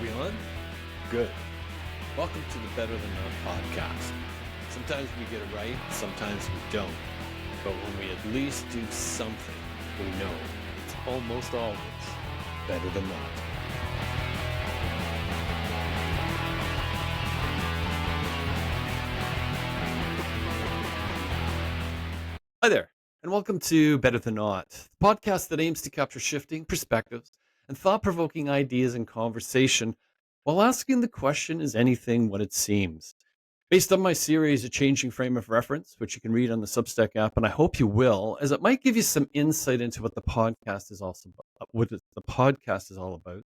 we on? Good. Welcome to the Better Than Not podcast. Sometimes we get it right, sometimes we don't. But when we at least do something, we know it's almost always better than not. Hi there, and welcome to Better Than Not, the podcast that aims to capture shifting perspectives and thought-provoking ideas in conversation while asking the question, is anything what it seems? Based on my series, A Changing Frame of Reference, which you can read on the Substack app, and I hope you will, as it might give you some insight into what the podcast is also about, what the podcast is all about.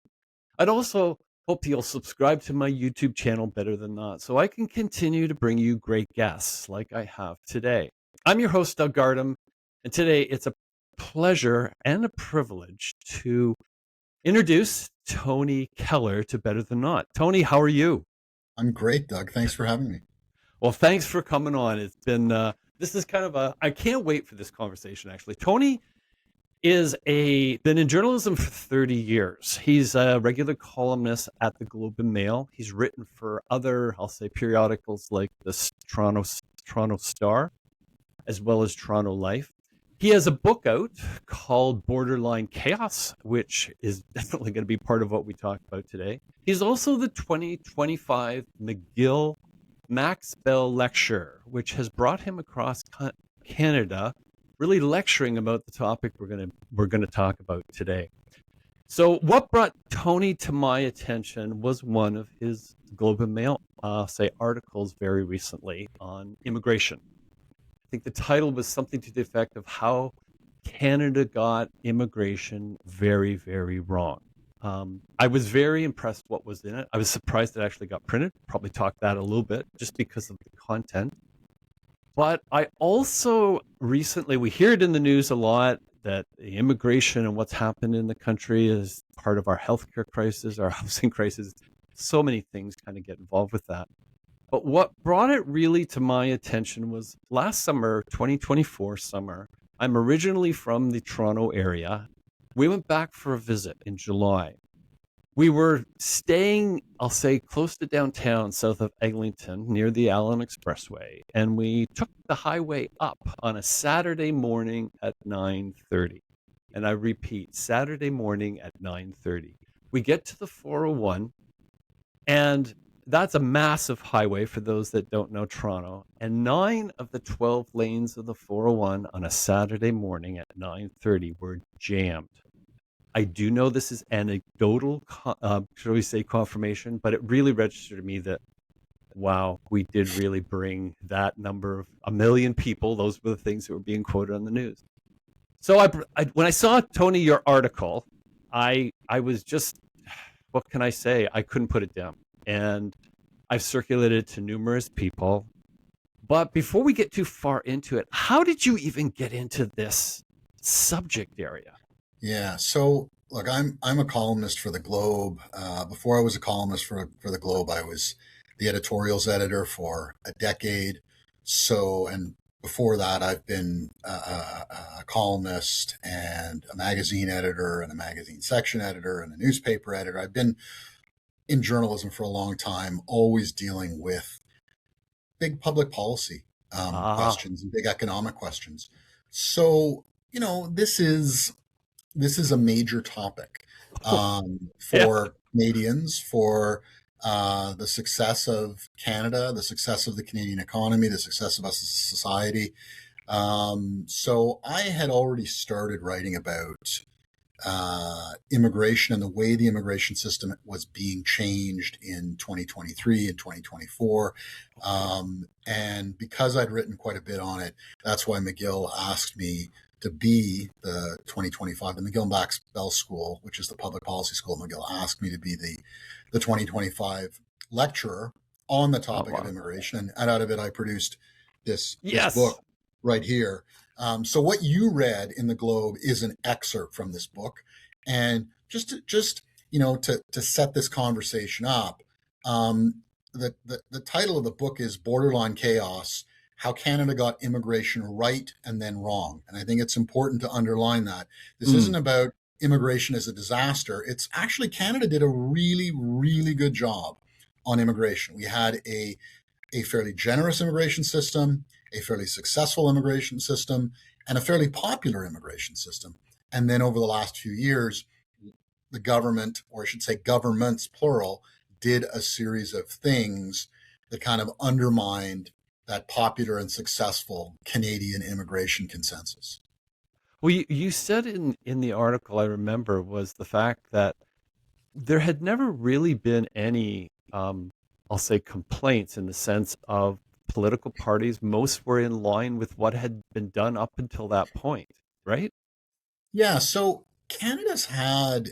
I'd also hope you'll subscribe to my YouTube channel, Better Than Not, so I can continue to bring you great guests like I have today. I'm your host, Doug Gardam, and today it's a pleasure and a privilege to introduce Tony Keller to Better Than Not. Tony, how are you? I'm great, Doug. Thanks for having me. Well, thanks for coming on. It's been, this is kind of I can't wait for this conversation, actually. Tony been in journalism for 30 years. He's a regular columnist at the Globe and Mail. He's written for other, I'll say, periodicals like the Toronto Star, as well as Toronto Life. He has a book out called Borderline Chaos, which is definitely going to be part of what we talk about today. He's also the 2025 McGill Max Bell Lecturer, which has brought him across Canada, really lecturing about the topic we're going to talk about today. So what brought Tony to my attention was one of his Globe and Mail articles very recently on immigration. I think the title was something to the effect of how Canada got immigration very, very wrong. I was very impressed what was in it. I was surprised it actually got printed. Probably talk that a little bit just because of the content. But I also recently, we hear it in the news a lot that the immigration and what's happened in the country is part of our healthcare crisis, our housing crisis. So many things kind of get involved with that. But what brought it really to my attention was last summer, 2024 summer. I'm originally from the Toronto area. We went back for a visit in July. We were staying, I'll say, close to downtown, south of Eglinton, near the Allen Expressway. And we took the highway up on a Saturday morning at 9:30. And I repeat, Saturday morning at 9:30. We get to the 401, and that's a massive highway for those that don't know Toronto. And 9 of the 12 lanes of the 401 on a Saturday morning at 9:30 were jammed. I do know this is anecdotal, shall we say, confirmation, but it really registered to me that, wow, we did really bring that number of 1 million people. Those were the things that were being quoted on the news. So when I saw, Tony, your article, I was just, what can I say? I couldn't put it down. And I've circulated it to numerous people. But before we get too far into it, how did you even get into this subject area? Yeah. So look, I'm a columnist for the Globe. Before I was a columnist for the Globe, I was the editorials editor for a decade. So, and before that, I've been a columnist and a magazine editor and a magazine section editor and a newspaper editor. I've been in journalism for a long time, always dealing with big public policy questions and big economic questions. So, this is a major topic for Canadians, for the success of Canada, the success of the Canadian economy, the success of us as a society. So I had already started writing about immigration and the way the immigration system was being changed in 2023 and 2024. And because I'd written quite a bit on it, that's why McGill asked me to be the 2025, the McGill Max Bell School, which is the public policy school at McGill, asked me to be the 2025 lecturer on the topic of immigration. And out of it, I produced this book right here. So what you read in the Globe is an excerpt from this book. And just to set this conversation up, the title of the book is Borderline Chaos: How Canada Got Immigration Right and Then Wrong. And I think it's important to underline that. This isn't about immigration is a disaster. It's actually Canada did a really, really good job on immigration. We had a fairly generous immigration system, a fairly successful immigration system, and a fairly popular immigration system. And then over the last few years, the government, or I should say governments, plural, did a series of things that kind of undermined that popular and successful Canadian immigration consensus. Well, you said in the article, I remember, was the fact that there had never really been any, I'll say, complaints in the sense of political parties. Most were in line with what had been done up until that point, right? Yeah, so Canada's had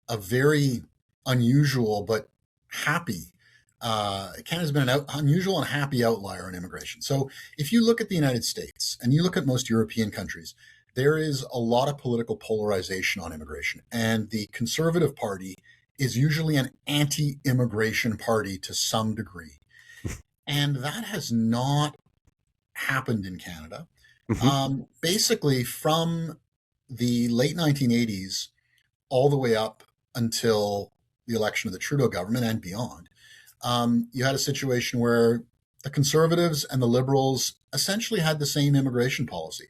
a very unusual but happy. Canada's been an unusual and happy outlier in immigration. So if you look at the United States and you look at most European countries, there is a lot of political polarization on immigration, and the Conservative Party is usually an anti-immigration party to some degree, and that has not happened in Canada. Hmm. Basically, from the late 1980s all the way up until the election of the Trudeau government and beyond, you had a situation where the Conservatives and the Liberals essentially had the same immigration policy.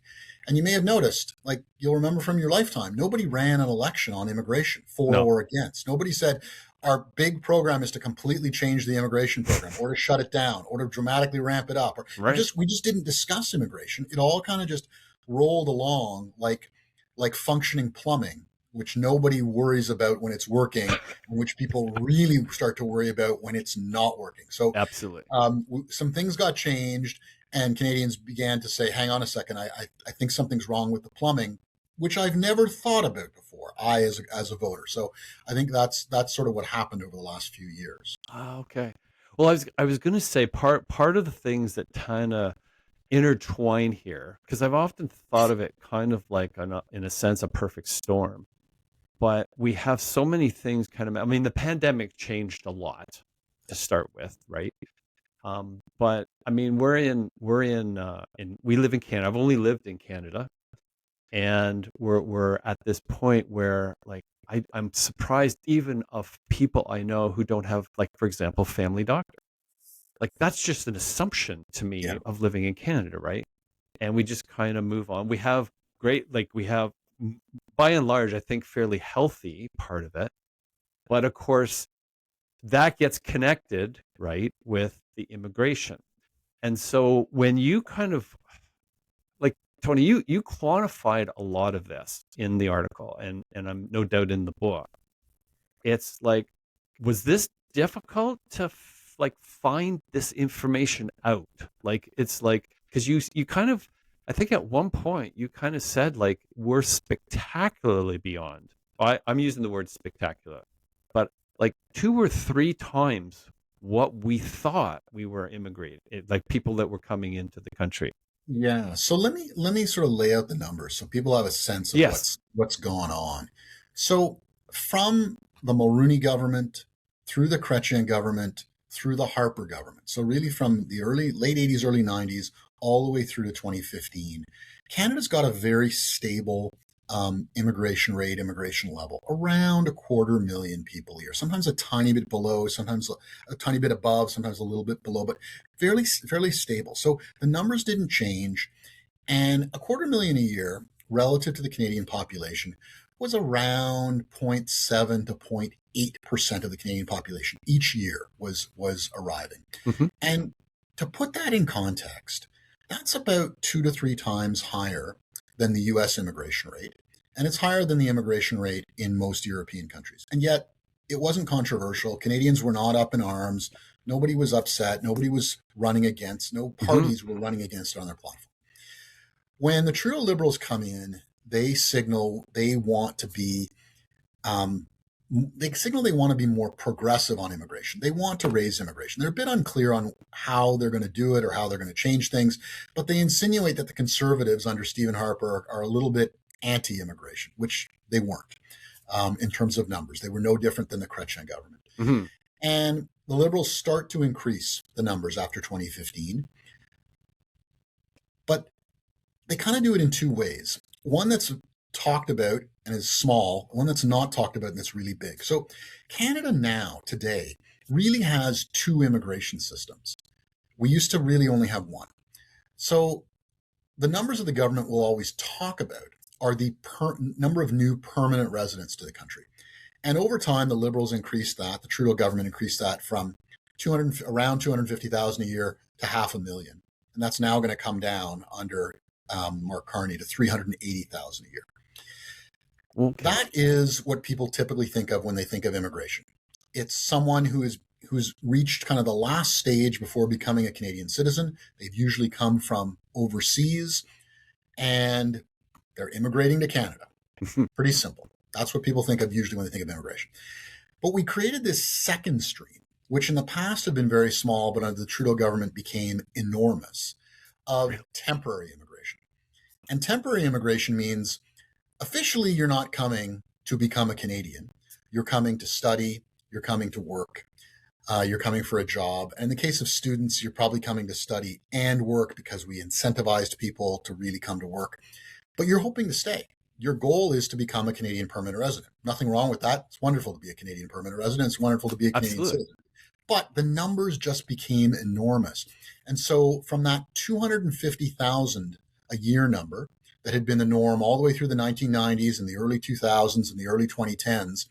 And you may have noticed, like you'll remember from your lifetime, nobody ran an election on immigration for No, or against. Nobody said, our big program is to completely change the immigration program or to shut it down or to dramatically ramp it up. Or right? we just didn't discuss immigration. It all kind of just rolled along like functioning plumbing, which nobody worries about when it's working, and which people really start to worry about when it's not working. So Absolutely. some things got changed, and Canadians began to say, "Hang on a second, I think something's wrong with the plumbing," which I've never thought about before. As a voter, so I think that's sort of what happened over the last few years. Ah, okay. Well, I was going to say part of the things that kind of intertwine here, because I've often thought of it kind of like in a sense a perfect storm. But we have so many things kind of. I mean, the pandemic changed a lot to start with, right? But I mean, we live in Canada. I've only lived in Canada, and we're at this point where like I'm surprised even of people I know who don't have, like, for example, family doctor. Like that's just an assumption to Yeah. me of living in Canada, right? And we just kind of move on. We have great, like we have, by and large, I think fairly healthy part of it, but of course that gets connected, right, with the immigration. And so when you kind of like Tony, you quantified a lot of this in the article, and I'm no doubt in the book. It's like, was this difficult to like find this information out? Like it's like, because you kind of, I think at one point you kind of said like we're spectacularly beyond. I'm using the word spectacular, but like two or three times what we thought we were immigrating, like people that were coming into the country. Yeah. So let me sort of lay out the numbers so people have a sense of Yes. what's going on. So from the Mulroney government through the Chrétien government through the Harper government. So really from the late 80s, early 90s, all the way through to 2015, Canada's got a very stable immigration rate, immigration level, around 250,000 people a year. Sometimes a tiny bit below, sometimes a tiny bit above, sometimes a little bit below, but fairly stable. So the numbers didn't change, and 250,000 a year relative to the Canadian population was around zero point 0.7 to 0.8% of the Canadian population each year was arriving. Hmm. And to put that in context, that's about 2 to 3 times higher than the US immigration rate. And it's higher than the immigration rate in most European countries. And yet, it wasn't controversial. Canadians were not up in arms. Nobody was upset. Nobody was running against. No Hmm. parties were running against it on their platform. When the Trudeau Liberals come in, they signal they want to be they want to be more progressive on immigration. They want to raise immigration. They're a bit unclear on how they're going to do it or how they're going to change things, but they insinuate that the Conservatives under Stephen Harper are a little bit anti-immigration, which they weren't in terms of numbers. They were no different than the Chrétien government. Hmm. And the Liberals start to increase the numbers after 2015, but they kind of do it in two ways. One that's talked about and is small, one that's not talked about and that's really big. So Canada now, today, really has two immigration systems. We used to really only have one. So the numbers that the government will always talk about are the number of new permanent residents to the country. And over time, the Liberals increased that, the Trudeau government increased that from around 250,000 a year to 500,000. And that's now going to come down under Mark Carney to 380,000 a year. Okay. That is what people typically think of when they think of immigration. It's someone who's reached kind of the last stage before becoming a Canadian citizen. They've usually come from overseas and they're immigrating to Canada. Pretty simple. That's what people think of usually when they think of immigration. But we created this second stream, which in the past had been very small, but under the Trudeau government became enormous, of temporary immigration. And temporary immigration means officially you're not coming to become a Canadian. You're coming to study, you're coming to work, you're coming for a job. And in the case of students, you're probably coming to study and work because we incentivized people to really come to work. But you're hoping to stay. Your goal is to become a Canadian permanent resident. Nothing wrong with that. It's wonderful to be a Canadian permanent resident. It's wonderful to be a Canadian citizen. But the numbers just became enormous. And so from that 250,000 a year number that had been the norm all the way through the 1990s and the early 2000s and the early 2010s,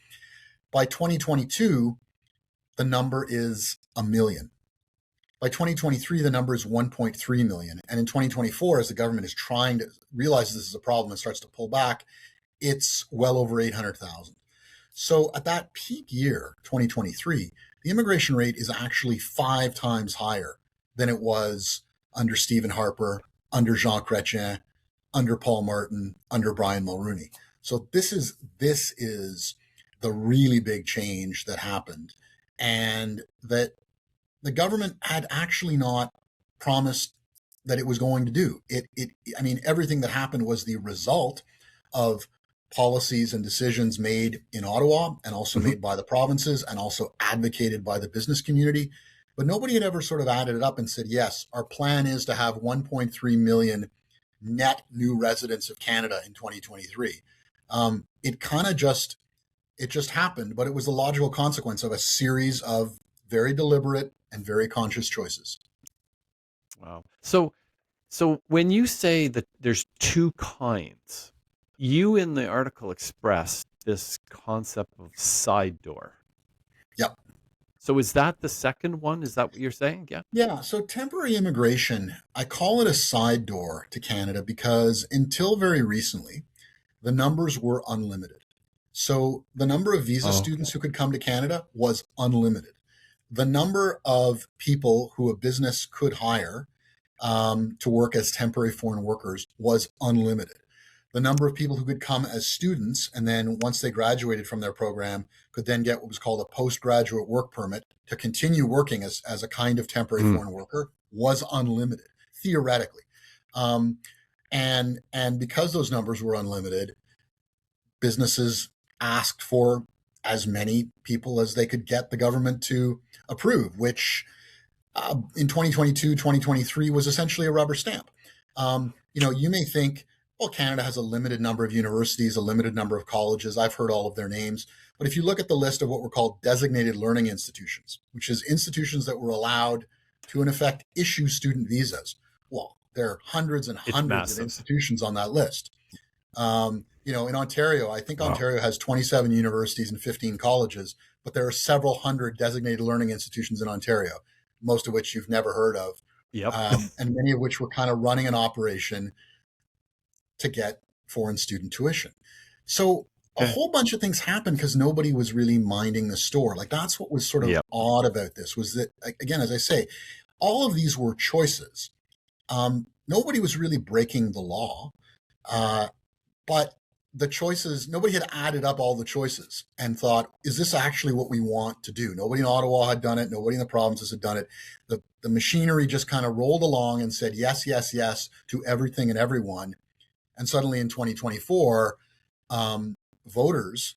by 2022, the number is 1 million. By 2023, the number is 1.3 million. And in 2024, as the government is trying to realize this is a problem and starts to pull back, it's well over 800,000. So at that peak year, 2023, the immigration rate is actually 5 times higher than it was under Stephen Harper, under Jean Chrétien, under Paul Martin, under Brian Mulroney. So this is the really big change that happened, and that the government had actually not promised that it was going to do. I mean, everything that happened was the result of policies and decisions made in Ottawa and also made by the provinces and also advocated by the business community. But nobody had ever sort of added it up and said, yes, our plan is to have 1.3 million net new residents of Canada in 2023. It kind of just happened, but it was the logical consequence of a series of very deliberate and very conscious choices. Wow. So when you say that there's two kinds, you in the article expressed this concept of side door. Yep. So is that the second one? Is that what you're saying? Yeah. Yeah. So temporary immigration, I call it a side door to Canada because until very recently, the numbers were unlimited. So the number of visa students who could come to Canada was unlimited. The number of people who a business could hire to work as temporary foreign workers was unlimited. The number of people who could come as students and then once they graduated from their program could then get what was called a postgraduate work permit to continue working as a kind of temporary foreign worker was unlimited, theoretically. And because those numbers were unlimited, businesses asked for as many people as they could get the government to approve, which in 2022, 2023 was essentially a rubber stamp. You may think, well, Canada has a limited number of universities, a limited number of colleges. I've heard all of their names. But if you look at the list of what were called designated learning institutions, which is institutions that were allowed to, in effect, issue student visas, well, there are hundreds and hundreds of institutions on that list. In Ontario, I think Ontario has 27 universities and 15 colleges, but there are several hundred designated learning institutions in Ontario, most of which you've never heard of. Yep. And many of which were kind of running an operation to get foreign student tuition. So a whole bunch of things happened because nobody was really minding the store. Like that's what was sort of odd about this was that, again, as I say, all of these were choices. Nobody was really breaking the law, but the choices, nobody had added up all the choices and thought, is this actually what we want to do? Nobody in Ottawa had done it. Nobody in the provinces had done it. The machinery just kind of rolled along and said, yes, yes, yes to everything and everyone. And suddenly in 2024, voters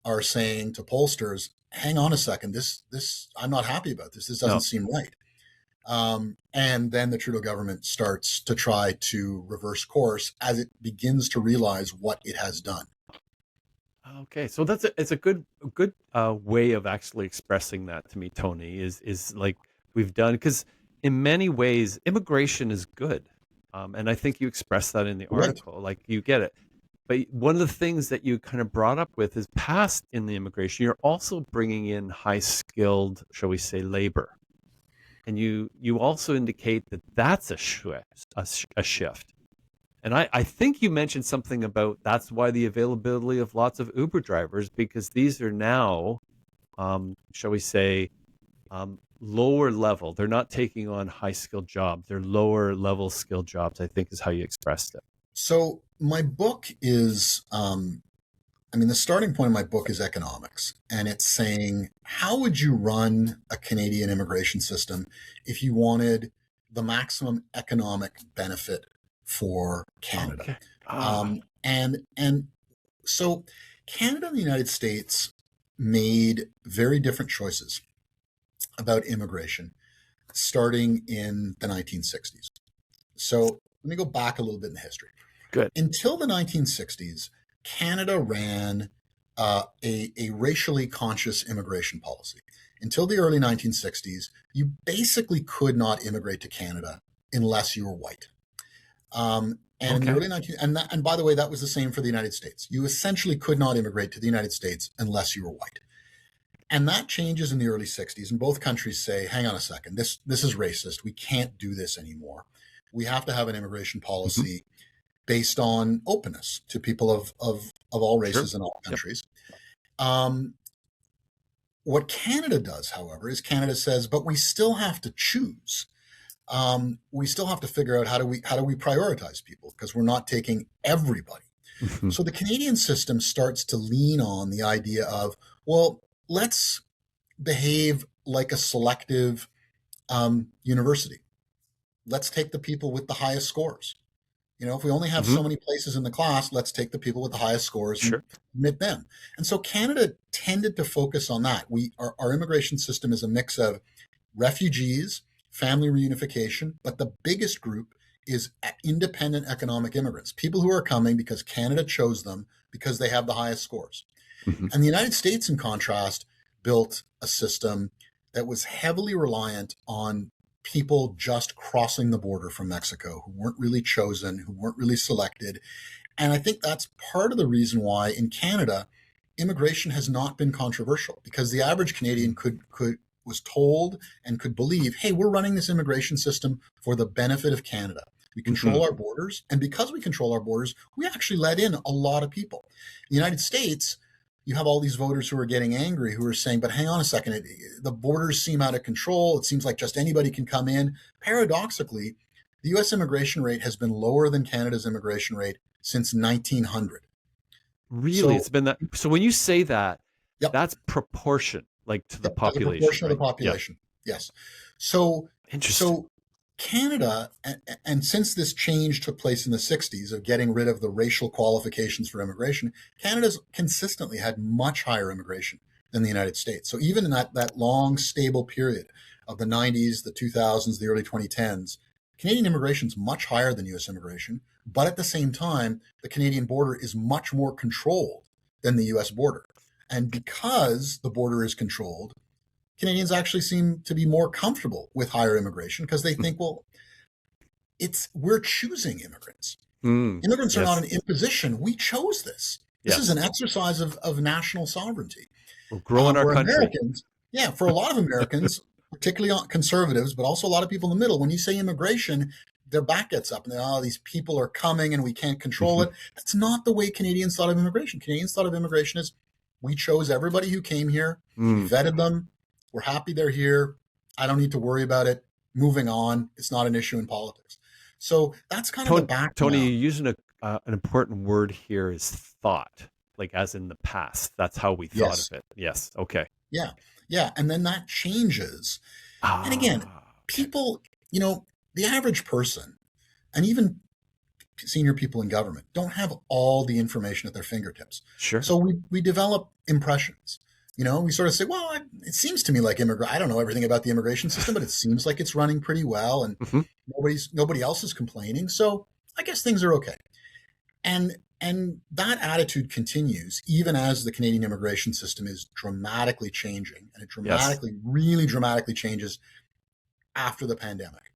are saying to pollsters, hang on a second, this I'm not happy about this. This doesn't seem right. And then the Trudeau government starts to try to reverse course as it begins to realize what it has done. Okay, so it's a good way of actually expressing that to me, Tony. Is like we've done because in many ways immigration is good, and I think you expressed that in the Right. article. Like you get it, but one of the things that you kind of brought up with is past in the immigration, you're also bringing in high skilled, shall we say, labor, and you also indicate that that's a shift. And I think you mentioned something about that's why the availability of lots of Uber drivers, because these are now, shall we say, lower level. They're not taking on high skilled jobs. They're lower level skilled jobs, I think is how you expressed it. So my book is, I mean, the starting point of my book is economics, and it's saying, how would you run a Canadian immigration system if you wanted the maximum economic benefit for Canada? Okay. Ah, And so Canada and the United States made very different choices about immigration starting in the 1960s. So let me go back a little bit in history. good. Until the 1960s, Canada ran a racially conscious immigration policy. Until the early 1960s, you basically could not immigrate to Canada unless you were white. And in the Okay. early 19 and by the way, that was the same for the United States. You essentially could not immigrate to the United States unless you were white. And that changes in the early 60s, and both countries say, hang on a second, this is racist. We can't do this anymore. We have to have an immigration Hmm. policy based on openness to people of all Sure. races and all Yep. countries. Um, what Canada does, however, is Canada says, but we still have to choose. We still have to figure out how do we prioritize people because we're not taking everybody. Hmm. So the Canadian system starts to lean on the idea of, well, let's behave like a selective university. Let's take the people with the highest scores. If we only have Hmm. so many places in the class, let's take the people with the highest scores and Sure. admit them. And so Canada tended to focus on that. Our immigration system is a mix of refugees, family reunification, but the biggest group is independent economic immigrants, people who are coming because Canada chose them because they have the highest scores. Hmm. And the United States, in contrast, built a system that was heavily reliant on people just crossing the border from Mexico who weren't really chosen, who weren't really selected. And I think that's part of the reason why in Canada, immigration has not been controversial because the average Canadian could was told and could believe, hey, we're running this immigration system for the benefit of Canada. We Hmm. control our borders, and because we control our borders, we actually let in a lot of people. In the United States, you have all these voters who are getting angry, who are saying, but hang on a second, the borders seem out of control. It seems like just anybody can come in. Paradoxically, the US immigration rate has been lower than Canada's immigration rate since 1900. Really, So, it's been that. So when you say that, yep, that's proportion, like to the yep, as a population, proportion of the right? Yeah. population. Yes. So, Interesting. so Canada, and since this change took place in the 60s of getting rid of the racial qualifications for immigration, Canada's consistently had much higher immigration than the United States. So even in that long, stable period of the 90s, the 2000s, the early 2010s, Canadian immigration is much higher than US immigration. But at the same time, the Canadian border is much more controlled than the US border. And because the border is controlled, Canadians actually seem to be more comfortable with higher immigration because they think, well, we're choosing immigrants. Mm, Immigrants are not yes. an imposition. We chose this. This is Yes. an exercise of national sovereignty. We're growing our Where country. Americans, yeah, for a lot of Americans, particularly conservatives, but also a lot of people in the middle, when you say immigration, their back gets up and they're, oh, these people are coming and we can't control Hmm. it. That's not the way Canadians thought of immigration. Canadians thought of immigration as we chose everybody who came here, we Mm. vetted them, we're happy they're here. I don't need to worry about it. Moving on. It's not an issue in politics. So that's kind of the Tony, you're background. using an important word here is thought, like as in the past. That's how we thought of Yes. it. Yes. Okay. Yeah. Yeah. And then that changes. And again, Okay. people, you know, the average person and even senior people in government don't have all the information at their fingertips. Sure. So we develop impressions. We sort of say, well, it seems to me like I don't know everything about the immigration system, but it seems like it's running pretty well and Hmm. nobody else is complaining. So I guess things are okay. And And that attitude continues even as the Canadian immigration system is dramatically changing, and it Yes. really dramatically changes after the pandemic.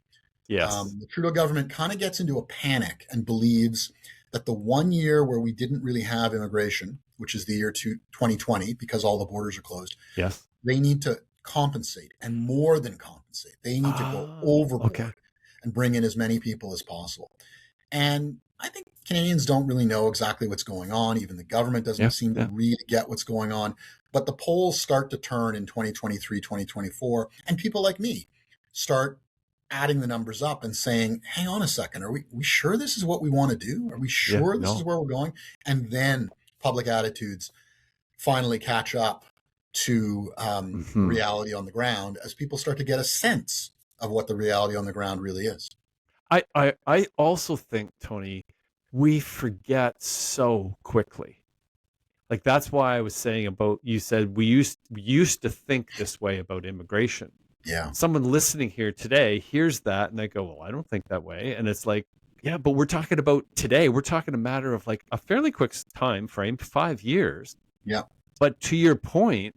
Yes. The Trudeau government kind of gets into a panic and believes that the 1 year where we didn't really have immigration, which is the year 2020, because all the borders are closed, Yes. they need to compensate and more than compensate. They need to go Okay. overboard and bring in as many people as possible. And I think Canadians don't really know exactly what's going on. Even the government doesn't Yeah. seem to Yeah. really get what's going on. But the polls start to turn in 2023, 2024, and people like me start adding the numbers up and saying, hang on a second, are we sure this is what we want to do? Are we Yeah. sure this is No. where we're going? And then public attitudes finally catch up to Hmm. reality on the ground as people start to get a sense of what the reality on the ground really is. I also think, Tony, we forget so quickly. Like that's why I was saying about you said we used to think this way about immigration. Yeah. Someone listening here today hears that and they go, "Well, I don't think that way." And it's like, yeah, but we're talking about today. We're talking a matter of like a fairly quick time frame, 5 years. Yeah. But to your point,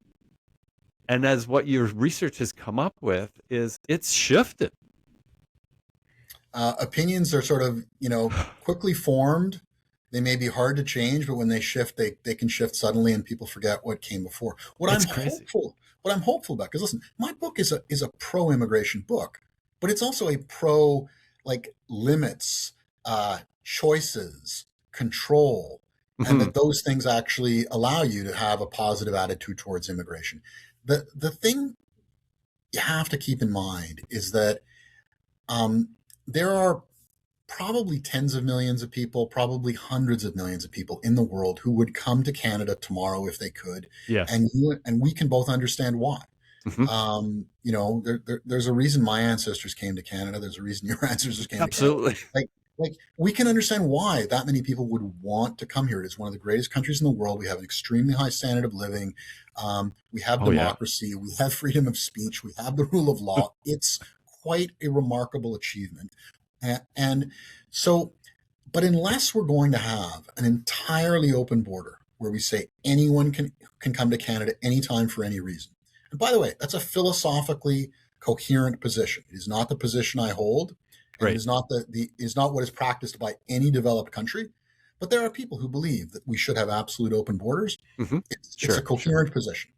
and as what your research has come up with, is it's shifted. Opinions are sort of, quickly formed. They may be hard to change, but when they shift, they can shift suddenly, and people forget what came before. It's crazy. What I'm hopeful about, because listen, my book is a pro immigration book, but it's also a pro like limits, choices, control, and Hmm. that those things actually allow you to have a positive attitude towards immigration. The thing you have to keep in mind is that um, there are probably tens of millions of people, probably hundreds of millions of people in the world who would come to Canada tomorrow if they could, Yes. and we can both understand why. Hmm. There's a reason my ancestors came to Canada. There's a reason your ancestors came to Canada. Absolutely. Like, like we can understand why that many people would want to come here. It is one of the greatest countries in the world. We have an extremely high standard of living. We have Oh yeah. democracy. We have freedom of speech. We have the rule of law. It's quite a remarkable achievement. And so, but unless we're going to have an entirely open border where we say anyone can come to Canada anytime for any reason. And by the way, that's a philosophically coherent position. It is not the position I hold, and it Right. is not is not what is practiced by any developed country. But there are people who believe that we should have absolute open borders. Hmm. It's a Sure. Sure. coherent position.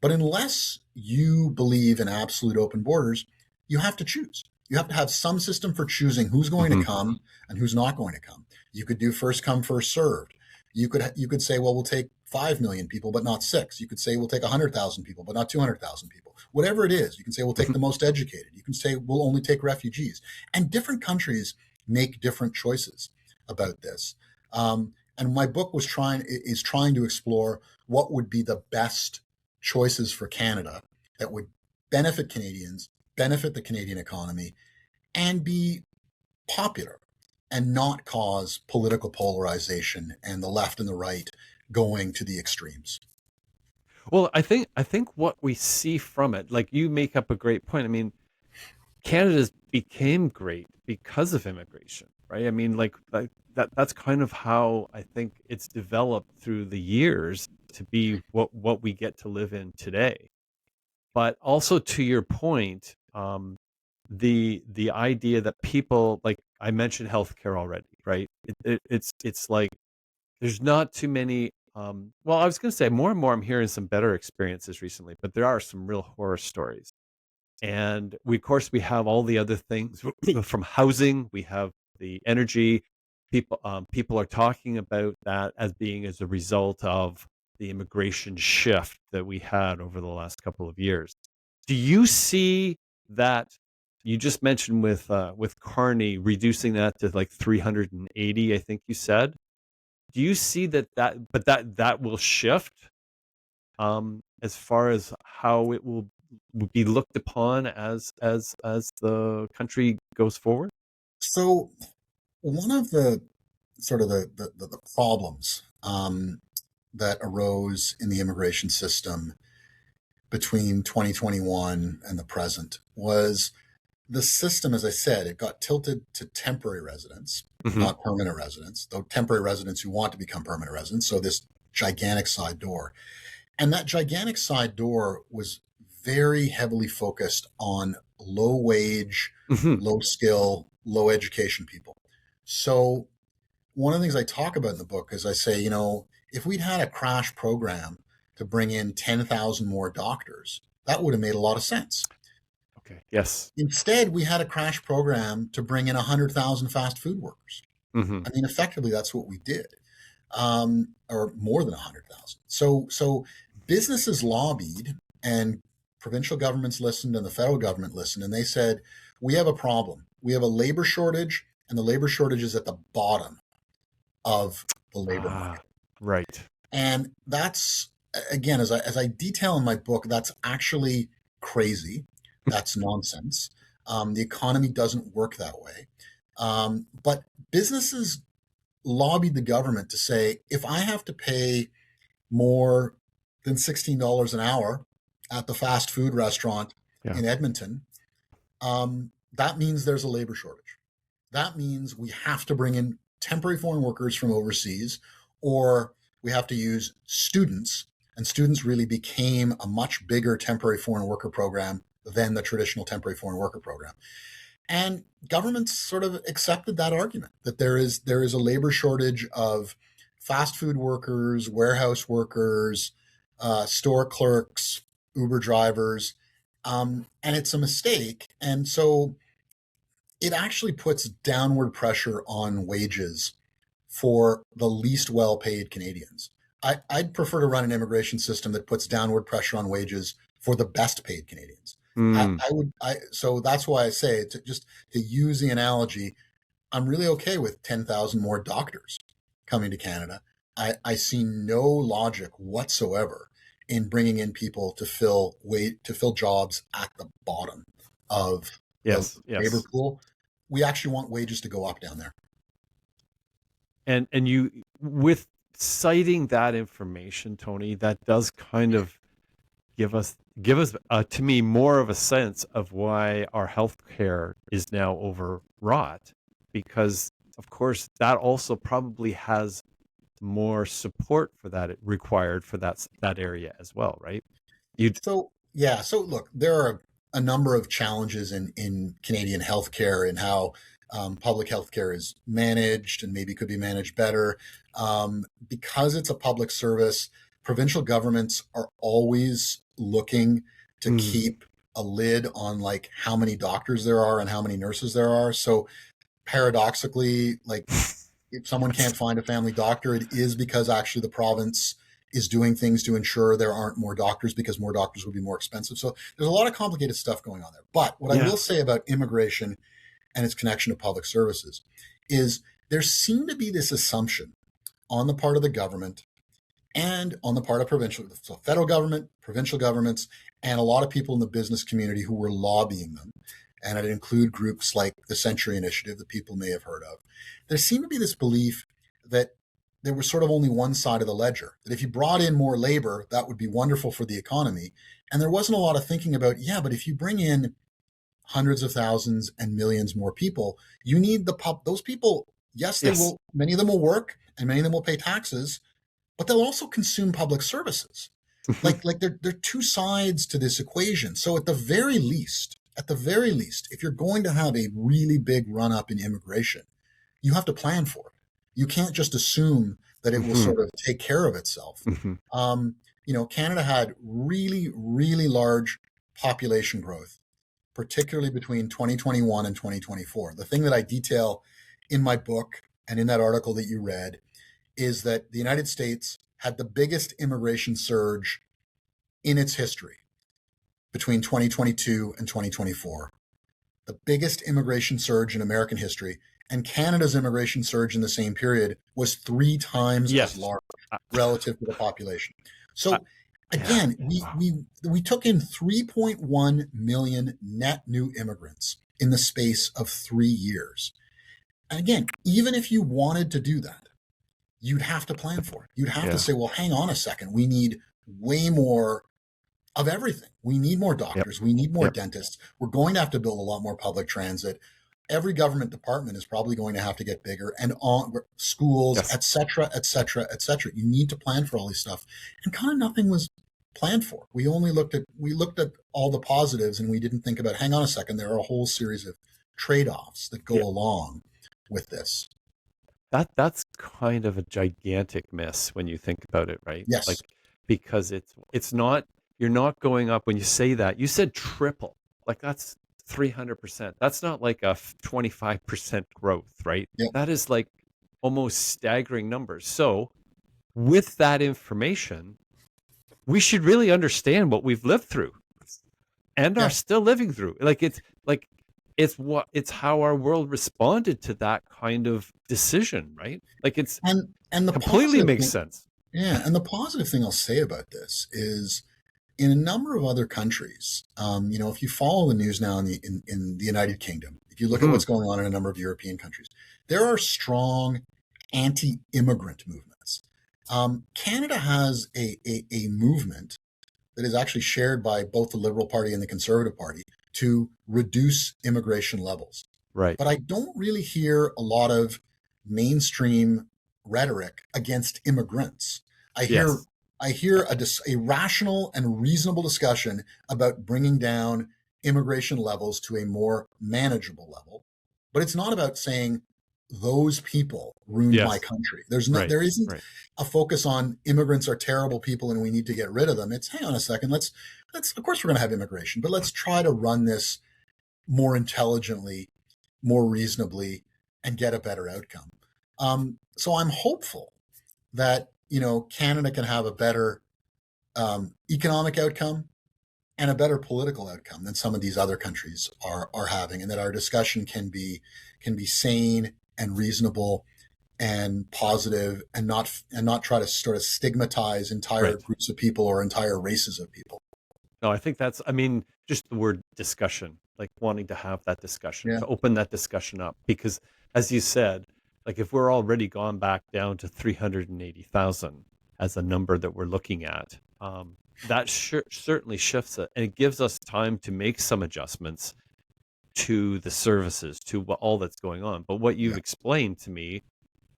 But unless you believe in absolute open borders, you have to choose. You have to have some system for choosing who's going to Hmm. come and who's not going to come. You could do first come, first served. You could say, well, we'll take 5 million people, but not six. You could say we'll take 100,000 people, but not 200,000 people. Whatever it is, you can say we'll take Hmm. the most educated. You can say we'll only take refugees. And different countries make different choices about this. And my book is trying to explore what would be the best choices for Canada that would benefit Canadians, benefit the Canadian economy, and be popular and not cause political polarization and the left and the right going to the extremes. Well, I think what we see from it, like you make up a great point. I mean, Canada's became great because of immigration, right? I mean, like that's kind of how I think it's developed through the years to be what we get to live in today. But also to your point, the idea that people like I mentioned healthcare already, right? It's like there's not too many. Well, I was going to say more and more. I'm hearing some better experiences recently, but there are some real horror stories. And we, of course, we have all the other things from housing. We have the energy. People are talking about that as being as a result of the immigration shift that we had over the last couple of years. Do you see that? You just mentioned with Carney reducing that to like 380, I think you said. Do you see that will shift as far as how it will be looked upon as the country goes forward? So one of the sort of the problems that arose in the immigration system between 2021 and the present was the system, as I said, it got tilted to temporary residents, Hmm. not permanent residents, though temporary residents who want to become permanent residents. So this gigantic side door. And that gigantic side door was very heavily focused on low wage, Hmm. low skill, low education people. So one of the things I talk about in the book is I say, if we'd had a crash program to bring in 10,000 more doctors, that would have made a lot of sense. Okay. Yes. Instead, we had a crash program to bring in 100,000 fast food workers. Hmm. I mean, effectively, that's what we did, or more than 100,000. So businesses lobbied, and provincial governments listened, and the federal government listened, and they said, we have a problem. We have a labor shortage, and the labor shortage is at the bottom of the labor Ah, market. right. And that's, again, as I detail in my book, that's actually crazy. That's nonsense. The economy doesn't work that way. But businesses lobbied the government to say, if I have to pay more than $16 an hour at the fast food restaurant Yeah. in Edmonton, that means there's a labor shortage. That means we have to bring in temporary foreign workers from overseas, or we have to use students. And students really became a much bigger temporary foreign worker program than the traditional temporary foreign worker program. And governments sort of accepted that argument that there is a labor shortage of fast food workers, warehouse workers, store clerks, Uber drivers, and it's a mistake. And so it actually puts downward pressure on wages for the least well-paid Canadians. I'd prefer to run an immigration system that puts downward pressure on wages for the best-paid Canadians. Mm. So that's why I say, to use the analogy, I'm really okay with 10,000 more doctors coming to Canada. I see no logic whatsoever in bringing in people to fill jobs at the bottom of the Yes. labor Yes. pool. We actually want wages to go up down there. And you, with citing that information, Tony, that does kind of give us to me more of a sense of why our healthcare is now overwrought, because of course that also probably has more support for that it required for that area as well, right? You. So yeah, so look, there are a number of challenges in Canadian healthcare and how public healthcare is managed and maybe could be managed better. Because it's a public service, provincial governments are always looking to Mm. keep a lid on like how many doctors there are and how many nurses there are. So paradoxically, like if someone can't find a family doctor, it is because actually the province is doing things to ensure there aren't more doctors because more doctors would be more expensive. So there's a lot of complicated stuff going on there. But what I Yeah. will say about immigration and its connection to public services is there seemed to be this assumption on the part of the government and on the part of so federal government, provincial governments, and a lot of people in the business community who were lobbying them. And it include groups like the Century Initiative that people may have heard of. There seemed to be this belief that there was sort of only one side of the ledger, that if you brought in more labor, that would be wonderful for the economy. And there wasn't a lot of thinking about, yeah, but if you bring in hundreds of thousands and millions more people, you need those people. Yes, they Yes. will. Many of them will work and many of them will pay taxes, but they'll also consume public services. Like there are two sides to this equation. So at the very least, if you're going to have a really big run up in immigration, you have to plan for it. You can't just assume that it will Hmm. sort of take care of itself. Hmm. Canada had really, really large population growth, particularly between 2021 and 2024. The thing that I detail in my book and in that article that you read is that the United States had the biggest immigration surge in its history between 2022 and 2024, the biggest immigration surge in American history. And Canada's immigration surge in the same period was 3 times as Yes. large Uh, relative to the population. uh, So yeah. again, Wow. we took in 3.1 million net new immigrants in the space of 3 years. And again, even if you wanted to do that, you'd have to plan for it. You'd have to Yeah. say, well, hang on a second, we need way more of everything. We need more Yep. doctors. We need more Yep. dentists. We're going to have to build a lot more public transit. Every government department is probably going to have to get bigger, and on schools, Yes. et cetera, et cetera, et cetera. You need to plan for all these stuff, and kind of nothing was planned for. We looked at all the positives, and we didn't think about. Hang on a second, there are a whole series of trade-offs that go Yeah. along with this. That's kind of a gigantic miss when you think about it, right? Yes, Like, because it's not, you're not going up when you say that. You said triple. Like, that's 300%. That's not like a 25% growth, right? yeah, That is like almost staggering numbers. So, with that information, we should really understand what we've lived through and are yeah, still living through. Like it's how our world responded to that kind of decision, right? Like, it's and the completely positive makes thing, sense. yeah, and the positive thing I'll say about this is in a number of other countries, if you follow the news now in the United Kingdom, if you look at Hmm. what's going on in a number of European countries, there are strong anti-immigrant movements. Canada has a movement that is actually shared by both the Liberal Party and the Conservative Party to reduce immigration levels. Right. But I don't really hear a lot of mainstream rhetoric against immigrants. I hear Yes. I hear a rational and reasonable discussion about bringing down immigration levels to a more manageable level, but it's not about saying those people ruined my Yes. country. Right. There isn't Right. a focus on immigrants are terrible people and we need to get rid of them. It's hang on a second, let's of course we're going to have immigration, but let's try to run this more intelligently, more reasonably, and get a better outcome. So I'm hopeful that Canada can have a better economic outcome and a better political outcome than some of these other countries are having, and that our discussion can be sane and reasonable and positive, and not try to sort of stigmatize entire Right. groups of people or entire races of people. No, I think that's, I mean, just the word discussion, like wanting to have that discussion, Yeah, to open that discussion up. Because as you said, like, if we're already gone back down to 380,000 as a number that we're looking at, that certainly shifts it. And it gives us time to make some adjustments to the services, to all that's going on. But what you've yeah, explained to me,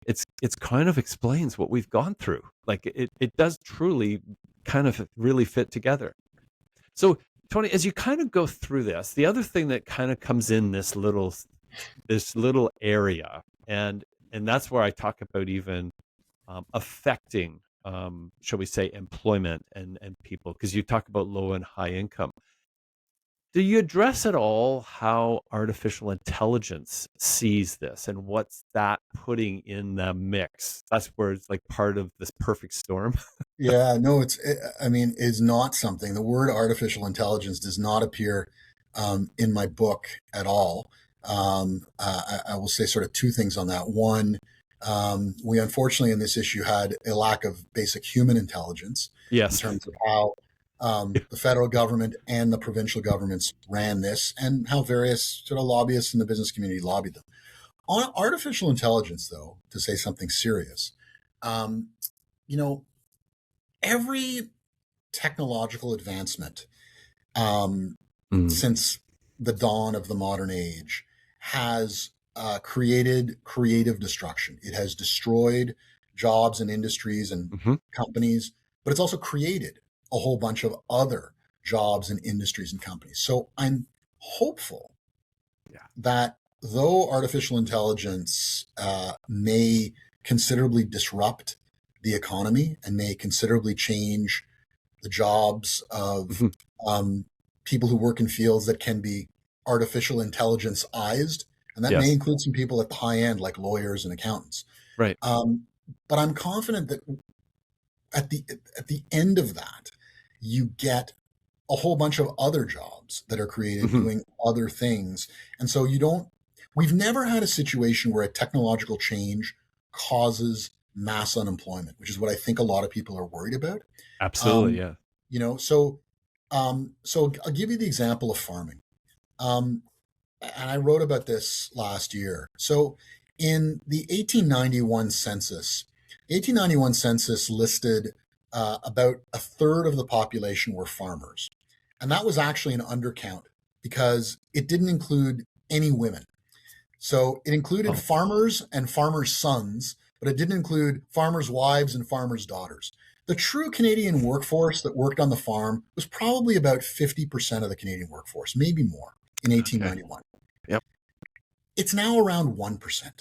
it's kind of explains what we've gone through. Like, it does truly kind of really fit together. So, Tony, as you kind of go through this, the other thing that kind of comes in this little area, and that's where I talk about even affecting, shall we say, employment and people, because you talk about low and high income. Do you address at all how artificial intelligence sees this and what's that putting in the mix? That's where it's like part of this perfect storm. yeah. No, I mean, is not something. The word artificial intelligence does not appear in my book at all. I will say sort of two things on that. One, we unfortunately in this issue had a lack of basic human intelligence in Yes. terms of how the federal government and the provincial governments ran this, and how various sort of lobbyists in the business community lobbied them. On artificial intelligence, though, to say something serious, um, you know, every technological advancement um, Mm. since the dawn of the modern age has created creative destruction. It has destroyed jobs and industries and Hmm. companies, but it's also created a whole bunch of other jobs and industries and companies. So I'm hopeful Yeah. that though artificial intelligence may considerably disrupt the economy and may considerably change the jobs of Hmm. um, people who work in fields that can be artificial intelligence-ized, and that may Yes. include some people at the high end, like lawyers and accountants. Right. Um, but I'm confident that at the end of that, you get a whole bunch of other jobs that are created Hmm. doing other things, and so you don't. We've never had a situation where a technological change causes mass unemployment, which is what I think a lot of people are worried about. Absolutely. Um, Yeah. so I'll give you the example of farming. Um, and I wrote about this last year. So in the 1891 census listed about a third of the population were farmers. And that was actually an undercount because it didn't include any women. So it included Oh, farmers and farmers' sons, but it didn't include farmers' wives and farmers' daughters. The true Canadian workforce that worked on the farm was probably about 50% of the Canadian workforce, maybe more, in okay. 1891. Yep. It's now around 1%.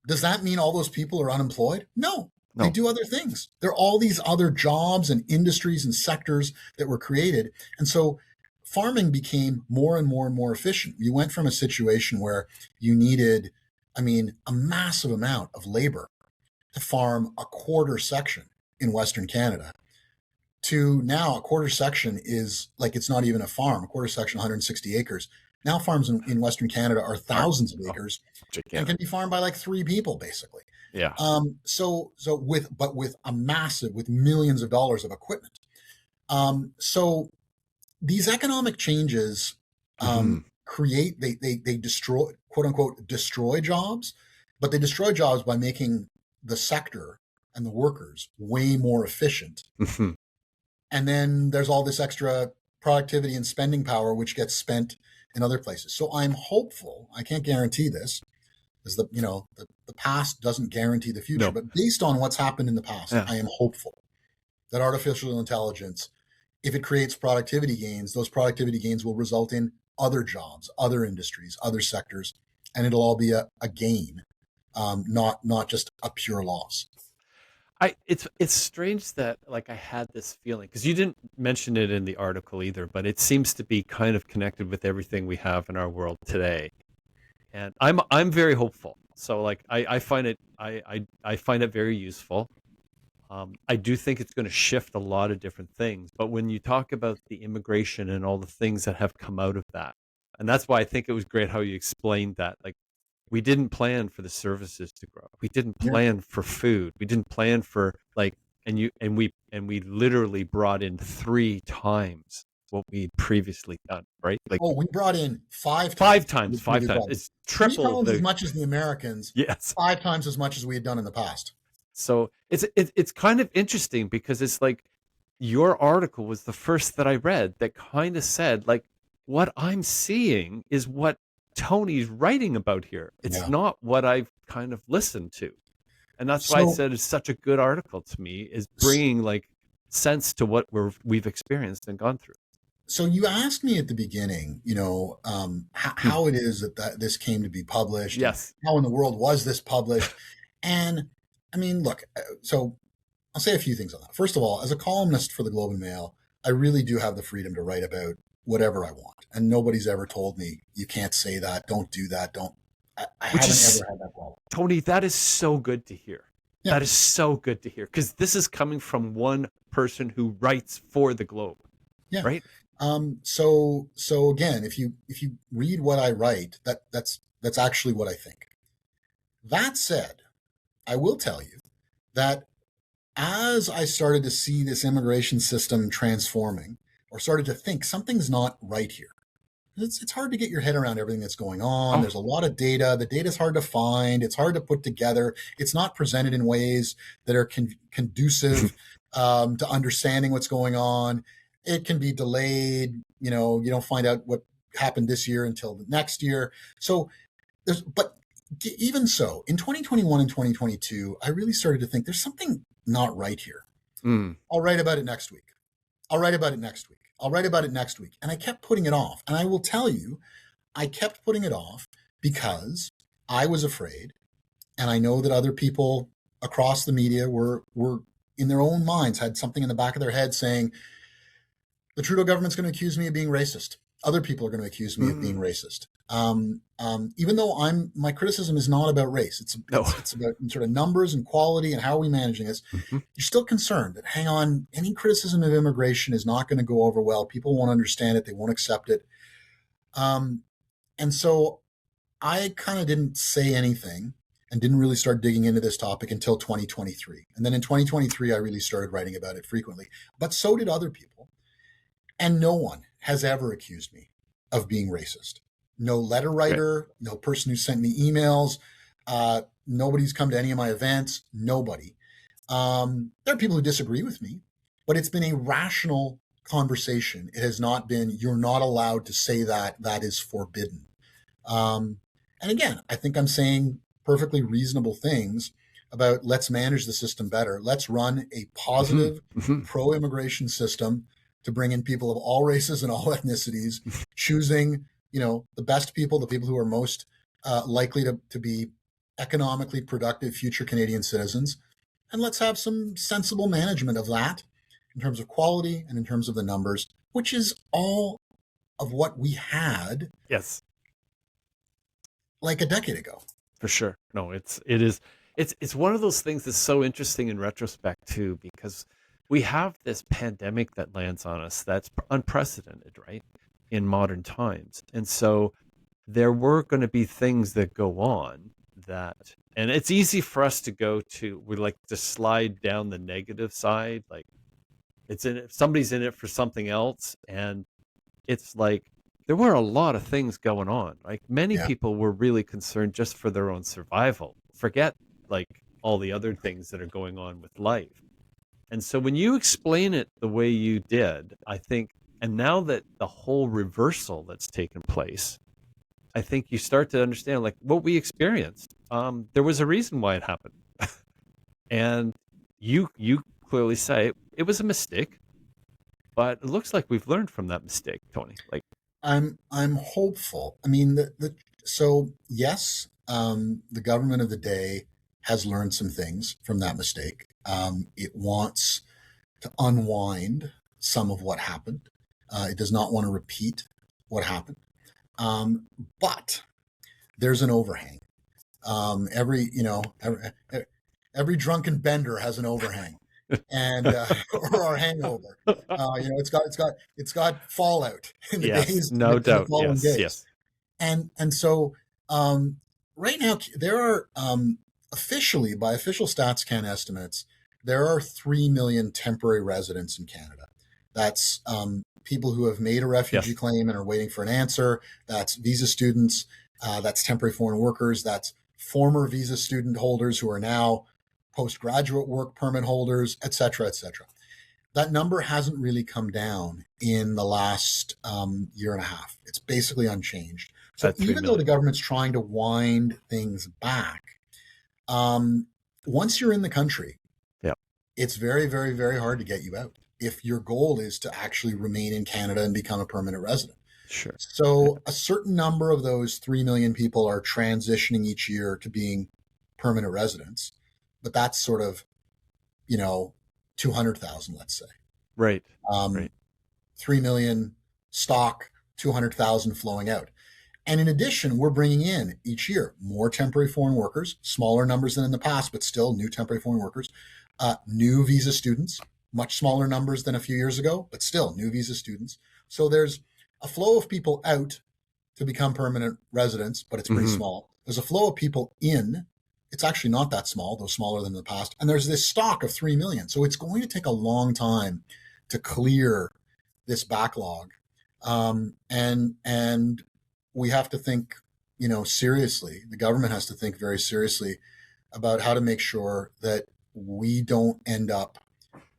Does that mean all those people are unemployed? No, they No. do other things. There are all these other jobs and industries and sectors that were created. And so farming became more and more and more efficient. You went from a situation where you needed, a massive amount of labor to farm a quarter section in Western Canada to now a quarter section is like it's not even a farm, a quarter section, 160 acres. Now farms in Western Canada are Are thousands of oh, acres and gigantic. can be farmed by like 3 people basically. Yeah. With millions of dollars of equipment. So these economic changes Mhm. create they destroy, quote unquote, destroy jobs, but they destroy jobs by making the sector and the workers way more efficient. Mhm. And then there's all this extra productivity and spending power which gets spent in other places. So I'm hopeful. I can't guarantee this, because the past doesn't guarantee the future. No. But based on what's happened in the past, Yeah. I am hopeful that artificial intelligence, if it creates productivity gains, those productivity gains will result in other jobs, other industries, other sectors, and it'll all be a gain, not just a pure loss. It's strange that like I had this feeling because you didn't mention it in the article either, but it seems to be kind of connected with everything we have in our world today. And I'm very hopeful. So like I find it I find it very useful. I do think it's going to shift a lot of different things. But when you talk about the immigration and all the things that have come out of that, and that's why I think it was great how you explained that. Like we didn't plan for the services to grow. We didn't Yeah. plan for food. We didn't plan for like and we literally brought in 3 times what we'd previously done, right? Like Oh, we brought in five five times. times, five times. It's Three triple times as the much as the Americans, yes. 5 times as much as we had done in the past. So it's kind of interesting because it's like your article was the first that I read that kind of said like what I'm seeing is what Tony's writing about here. It's Yeah. not what I've kind of listened to. And that's why I So, said it's such a good article to me is bringing like sense to what we've experienced and gone through. so you asked me at the beginning, Hmm. how it is that this came to be published and Yes. how in the world was this published. And look, so I'll say a few things on that. First of all, as a columnist for the Globe and Mail, I really do have the freedom to write about whatever I want. And nobody's ever told me, you can't say that, don't do that, don't. I Which haven't is ever had that problem. Tony, that is so good to hear. Yeah. That is so good to hear because this is coming from one person who writes for the Globe, Yeah. right? So again, if you read what I write, that's actually what I think. That said, I will tell you that as I started to see this immigration system transforming, or started to think something's not right here. It's hard to get your head around everything that's going on. Oh, There's a lot of data. The data's hard to find. It's hard to put together. It's not presented in ways that are conducive to understanding what's going on. It can be delayed. You don't find out what happened this year until the next year. So but even so, in 2021 and 2022, I really started to think there's something not right here. mm, I'll write about it next week. I'll write about it next week. I'll write about it next week. And I kept putting it off. And I will tell you, I kept putting it off because I was afraid. And I know that other people across the media were in their own minds, had something in the back of their head saying, the Trudeau government's going to accuse me of being racist. Other people are going to accuse me of being racist. Even though my criticism is not about race. It's about sort of numbers and quality and how are we managing this. mm-hmm. You're still concerned that, hang on, any criticism of immigration is not going to go over well. People won't understand it. They won't accept it. And so I kind of didn't say anything and didn't really start digging into this topic until 2023. And then in 2023, I really started writing about it frequently. But so did other people. And no one has ever accused me of being racist. No letter writer, no person who sent me emails. Nobody's come to any of my events. Nobody. There are people who disagree with me, but it's been a rational conversation. It has not been, you're not allowed to say that, that is forbidden. Um, and again, I think I'm saying perfectly reasonable things about let's manage the system better. Let's run a Hmm. positive Hmm. pro-immigration system to bring in people of all races and all ethnicities, choosing, the best people, the people who are most likely to be economically productive future Canadian citizens. And let's have some sensible management of that in terms of quality and in terms of the numbers, which is all of what we had Yes, like a decade ago. for sure. No, it's one of those things that's so interesting in retrospect too, because we have this pandemic that lands on us that's unprecedented, right, in modern times, and so there were going to be things that go on that, and it's easy for us to go to, we like to slide down the negative side, like it's in it, somebody's in it for something else, and it's like there were a lot of things going on. Like many Yeah. people were really concerned just for their own survival. Forget like all the other things that are going on with life. And so when you explain it the way you did, I think, and now that the whole reversal that's taken place, I think you start to understand like what we experienced. There was a reason why it happened, and you clearly say it was a mistake, but it looks like we've learned from that mistake, Tony. Like, I'm hopeful. I mean, so yes, the government of the day has learned some things from that mistake. It wants to unwind some of what happened. It does not want to repeat what happened. But there's an overhang. Every drunken bender has an overhang, and or a hangover. It's got fallout in the yes, days no in the doubt. following Yes, days, yes. and so right now there are officially by official Stats Can estimates there are 3 million temporary residents in Canada. That's people who have made a refugee Yes. claim and are waiting for an answer. That's visa students. That's temporary foreign workers. That's former visa student holders who are now postgraduate work permit holders, et cetera, et cetera. That number hasn't really come down in the last year and a half. It's basically unchanged. So At 3 even though the million. government's trying to wind things back, um, once you're in the country, Yeah. it's very, very, very hard to get you out if your goal is to actually remain in Canada and become a permanent resident. Sure. So a certain number of those 3 million people are transitioning each year to being permanent residents, but that's sort of, 200,000, let's say. Right. Um, Right. 3 million stock, 200,000 flowing out. And in addition, we're bringing in each year more temporary foreign workers, smaller numbers than in the past, but still new temporary foreign workers, new visa students, much smaller numbers than a few years ago, but still new visa students. So there's a flow of people out to become permanent residents, but it's pretty Hmm. small. There's a flow of people in. It's actually not that small, though smaller than in the past. And there's this stock of 3 million. So it's going to take a long time to clear this backlog. And we have to think, seriously. The government has to think very seriously about how to make sure that we don't end up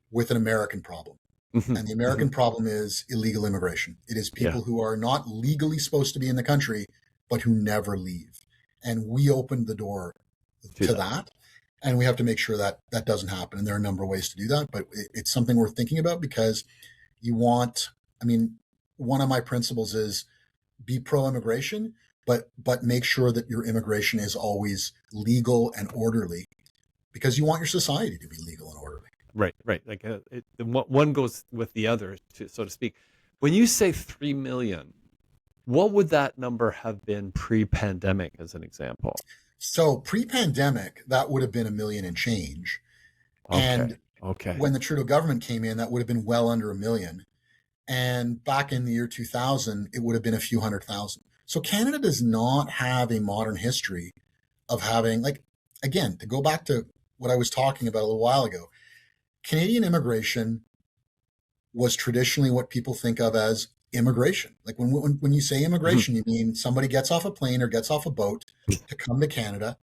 with an American problem. Hmm. And the Hmm. American problem is illegal immigration. It is Yeah. people who are not legally supposed to be in the country, but who never leave. And we opened the door Do to that. that. And we have to make sure that that doesn't happen. And there are a number of ways to do that, but it's something worth thinking about because one of my principles is be pro-immigration, but make sure that your immigration is always legal and orderly because you want your society to be legal and orderly. Right. Right. Like one goes with the other, so to speak. When you say 3 million, what would that number have been pre-pandemic, as an example? So pre-pandemic, that would have been 1 million and change. Okay. And Okay. when the Trudeau government came in, that would have been well under 1 million. And back in the year 2000, it would have been a few 100,000. So Canada does not have a modern history of having, like, again, to go back to what I was talking about a little while ago, Canadian immigration was traditionally what people think of as immigration. Like when you say Mhm. immigration, you mean somebody gets off a plane or gets off a boat to come to Canada.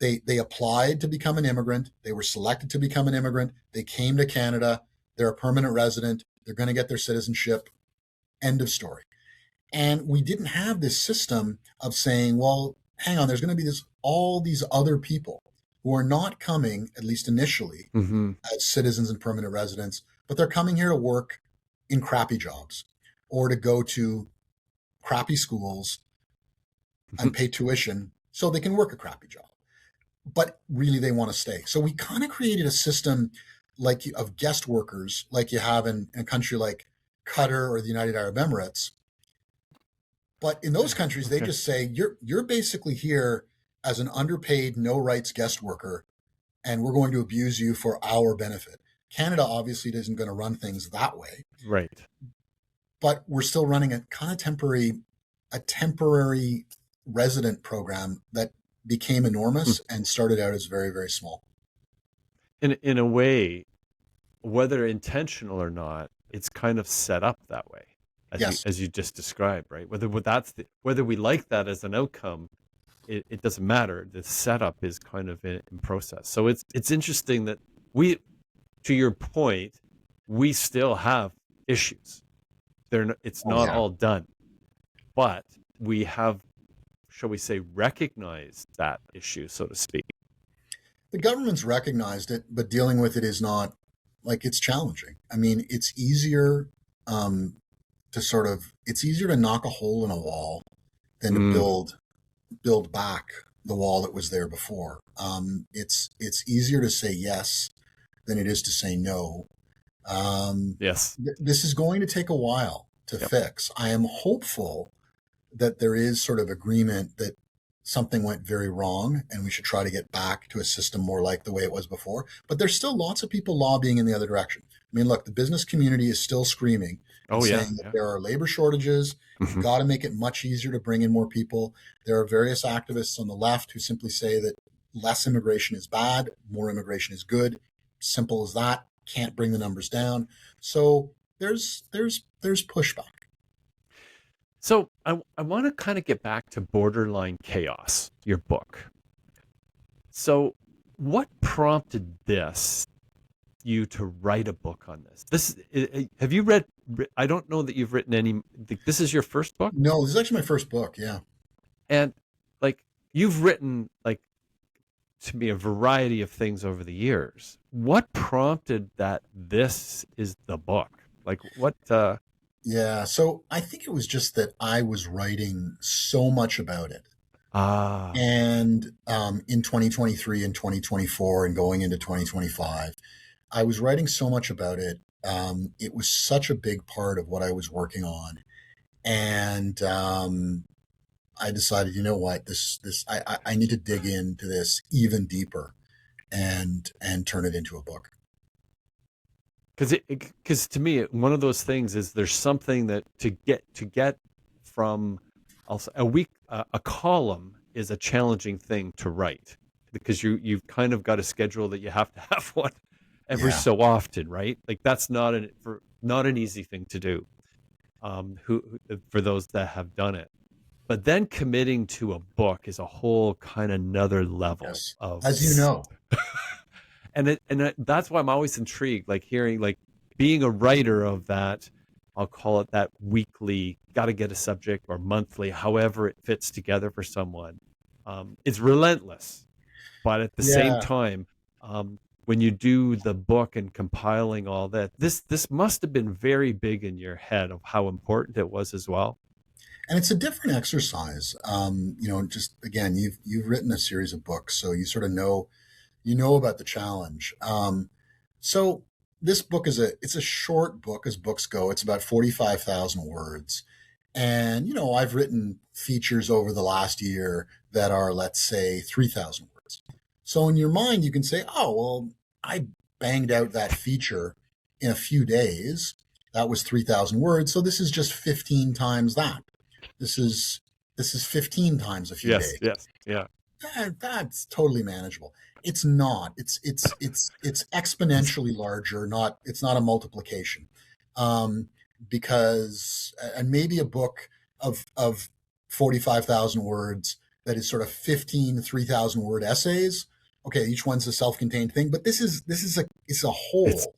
They applied to become an immigrant. They were selected to become an immigrant. They came to Canada. They're a permanent resident. They're going to get their citizenship. End of story. And we didn't have this system of saying, well, hang on, there's going to be all these other people who are not coming, at least initially, as citizens and permanent residents, but they're coming here to work in crappy jobs or to go to crappy schools and pay tuition so they can work a crappy job. But really they want to stay. So we kind of created a system of guest workers like you have in a country like Qatar or the United Arab Emirates. But in those countries, they just say, you're basically here as an underpaid, no rights guest worker, and we're going to abuse you for our benefit. Canada obviously isn't going to run things that way. Right. But we're still running a kind of temporary resident program that became enormous and started out as very, very small. In a way, whether intentional or not, it's kind of set up that way, as you just described, right? Whether we like that as an outcome, it doesn't matter. The setup is kind of in process. So it's interesting that to your point, we still have issues. It's not all done, but we have, shall we say, recognized that issue, so to speak. The government's recognized it, but dealing with it is not, it's challenging. I mean, it's easier it's easier to knock a hole in a wall than to build back the wall that was there before. It's easier to say yes than it is to say no. Yes. This is going to take a while to fix. I am hopeful that there is sort of agreement that something went very wrong and we should try to get back to a system more like the way it was before. But there's still lots of people lobbying in the other direction. I mean, look, the business community is still screaming saying that there are labor shortages. You've got to make it much easier to bring in more people. There are various activists on the left who simply say that less immigration is bad, more immigration is good. Simple as that. Can't bring the numbers down. So there's pushback. So I want to kind of get back to Borderline Chaos, your book. So what prompted you to write a book on this? Have you read? I don't know that you've written any. This is your first book? No, this is actually my first book. Yeah. And you've written to me a variety of things over the years. What prompted that this is the book? What? Yeah, so I think it was just that I was writing so much about it. And in 2023 and 2024 and going into 2025, I was writing so much about it. It was such a big part of what I was working on. And I decided, you know what, I need to dig into this even deeper and turn it into a book. Because to me, one of those things is there's something that to get from a column is a challenging thing to write because you've kind of got a schedule that you have to have one every so often, right? That's not an easy thing to do. For those that have done it, but then committing to a book is a whole kind of another level of, as you know. And that's why I'm always intrigued, hearing, being a writer of that, I'll call it that weekly, got to get a subject or monthly, however it fits together for someone. It's relentless. But at the same time, when you do the book and compiling all that, this must have been very big in your head of how important it was as well. And it's a different exercise. Just again, you've written a series of books, so you sort of know about the challenge. So this book it's a short book as books go. It's about 45,000 words. And, I've written features over the last year that are, let's say, 3,000 words. So in your mind, you can say, oh, well, I banged out that feature in a few days. That was 3,000 words. So this is just 15 times that. This is 15 times a few days. Yes, yeah. That's totally manageable. It's not. It's exponentially larger. It's not a multiplication, because and maybe a book of 45,000 words that is sort of 15 3,000 word essays. Okay, each one's a self-contained thing, but it's a It's whole.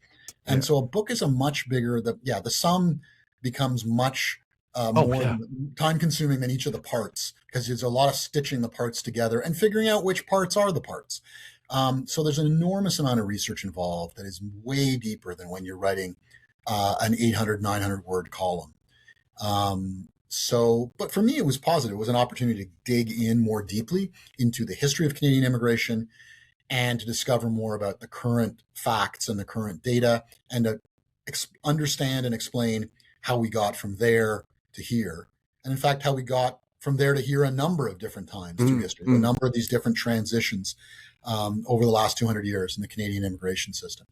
And yeah. so a book is a much bigger, the sum becomes much Oh more yeah. time consuming than each of the parts, because there's a lot of stitching the parts together and figuring out which parts are the parts. So there's an enormous amount of research involved that is way deeper than when you're writing an 800, 900 word column. But for me, it was positive. It was an opportunity to dig in more deeply into the history of Canadian immigration and to discover more about the current facts and the current data, and to understand and explain how we got from there to here. And in fact, how we got from there to here a number of different times through history, a number of these different transitions over the last 200 years in the Canadian immigration system.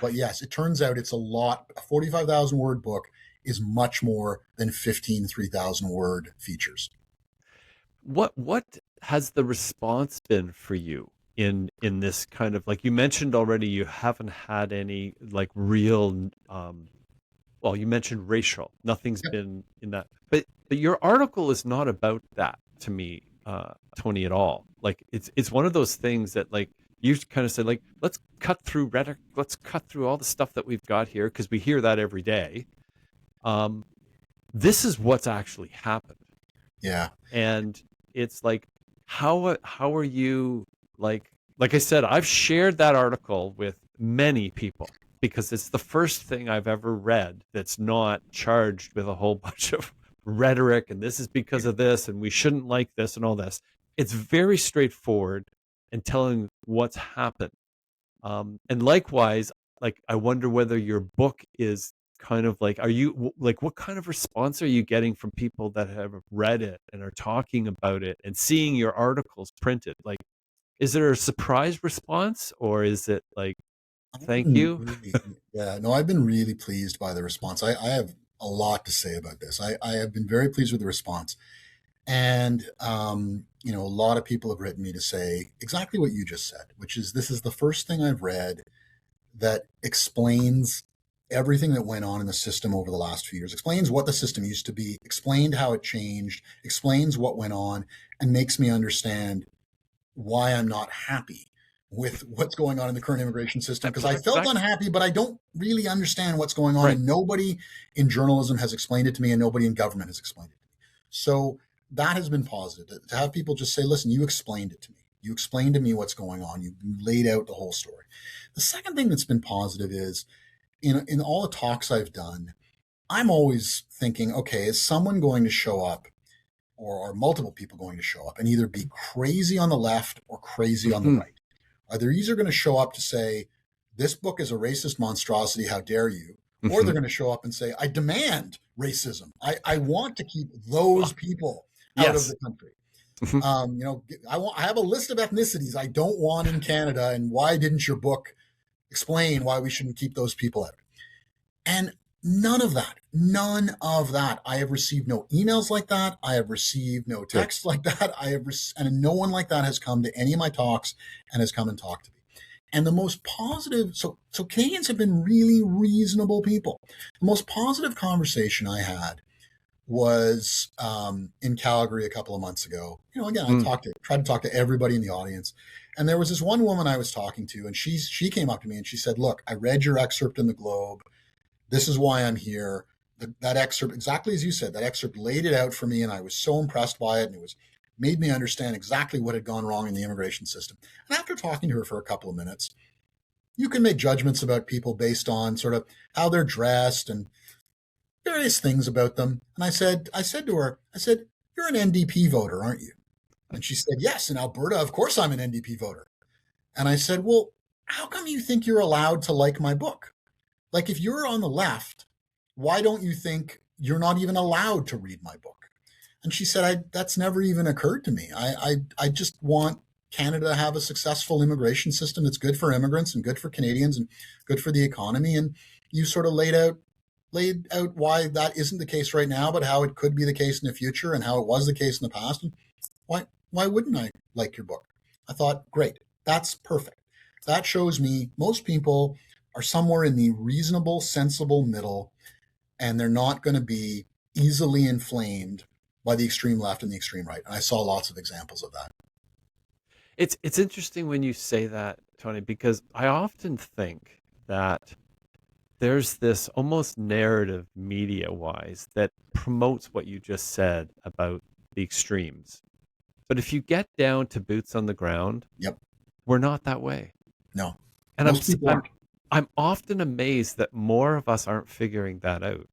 But yes, it turns out it's a lot. A 45,000 word book is much more than 15 3,000 word features. What has the response been for you in this kind of, like you mentioned already, you haven't had any like real well, you mentioned racial. Nothing's Yep. been in that. But your article is not about that to me, Tony, at all. Like it's one of those things that, like, you kind of said, like, let's cut through rhetoric, let's cut through all the stuff that we've got here, because we hear that every day. Um, this is what's actually happened. Yeah. And it's like, how are you, like I said, I've shared that article with many people because it's the first thing I've ever read that's not charged with a whole bunch of rhetoric, and this is because of this, and we shouldn't like this and all this. It's very straightforward and telling what's happened. And likewise, like, I wonder whether your book is kind of like, are you like, what kind of response are you getting from people that have read it and are talking about it and seeing your articles printed? Like, is there a surprise response, or is it like, I've thank been you? really, yeah, no, I've been really pleased by the response. I have a lot to say about this. I have been very pleased with the response. And, a lot of people have written me to say exactly what you just said, which is this is the first thing I've read that explains everything that went on in the system over the last few years, explains what the system used to be, explained how it changed, explains what went on, and makes me understand why I'm not happy with what's going on in the current immigration system, because I felt Exactly. unhappy, but I don't really understand what's going on. Right. And nobody in journalism has explained it to me, and nobody in government has explained it to me. So that has been positive to have people just say, listen, you explained it to me. You explained to me what's going on. You laid out the whole story. The second thing that's been positive is in all the talks I've done, I'm always thinking, okay, is someone going to show up, or are multiple people going to show up and either be crazy on the left or crazy on the right? Are they either going to show up to say, this book is a racist monstrosity, how dare you? Or they're going to show up and say, I demand racism. I want to keep those people out of Yes. the country. I have a list of ethnicities I don't want in Canada, and why didn't your book explain why we shouldn't keep those people out? And none of that. I have received no emails like that. I have received no texts like that. And no one like that has come to any of my talks and has come and talked to me. And the most positive, so Canadians have been really reasonable people. The most positive conversation I had was in Calgary a couple of months ago. Again, I tried to talk to everybody in the audience, and there was this one woman I was talking to, and she came up to me and she said, "Look, I read your excerpt in the Globe. This is why I'm here." That excerpt, exactly as you said, that excerpt laid it out for me, and I was so impressed by it, and it made me understand exactly what had gone wrong in the immigration system. And after talking to her for a couple of minutes, you can make judgments about people based on sort of how they're dressed and various things about them. And I said to her, "You're an NDP voter, aren't you?" And she said, "Yes, in Alberta, of course I'm an NDP voter." And I said, "Well, how come you think you're allowed to like my book? Like, if you're on the left, why don't you think you're not even allowed to read my book?" And she said, "That's never even occurred to me. I just want Canada to have a successful immigration system that's good for immigrants and good for Canadians and good for the economy." And you sort of laid out why that isn't the case right now, but how it could be the case in the future, and how it was the case in the past. And why wouldn't I like your book? I thought, great, that's perfect. That shows me most people are somewhere in the reasonable, sensible middle, and they're not going to be easily inflamed by the extreme left and the extreme right. And I saw lots of examples of that. It's interesting when you say that, Tony, because I often think that there's this almost narrative media wise that promotes what you just said about the extremes. But if you get down to boots on the ground, Yep. we're not that way. No, And most people aren't. I'm often amazed that more of us aren't figuring that out.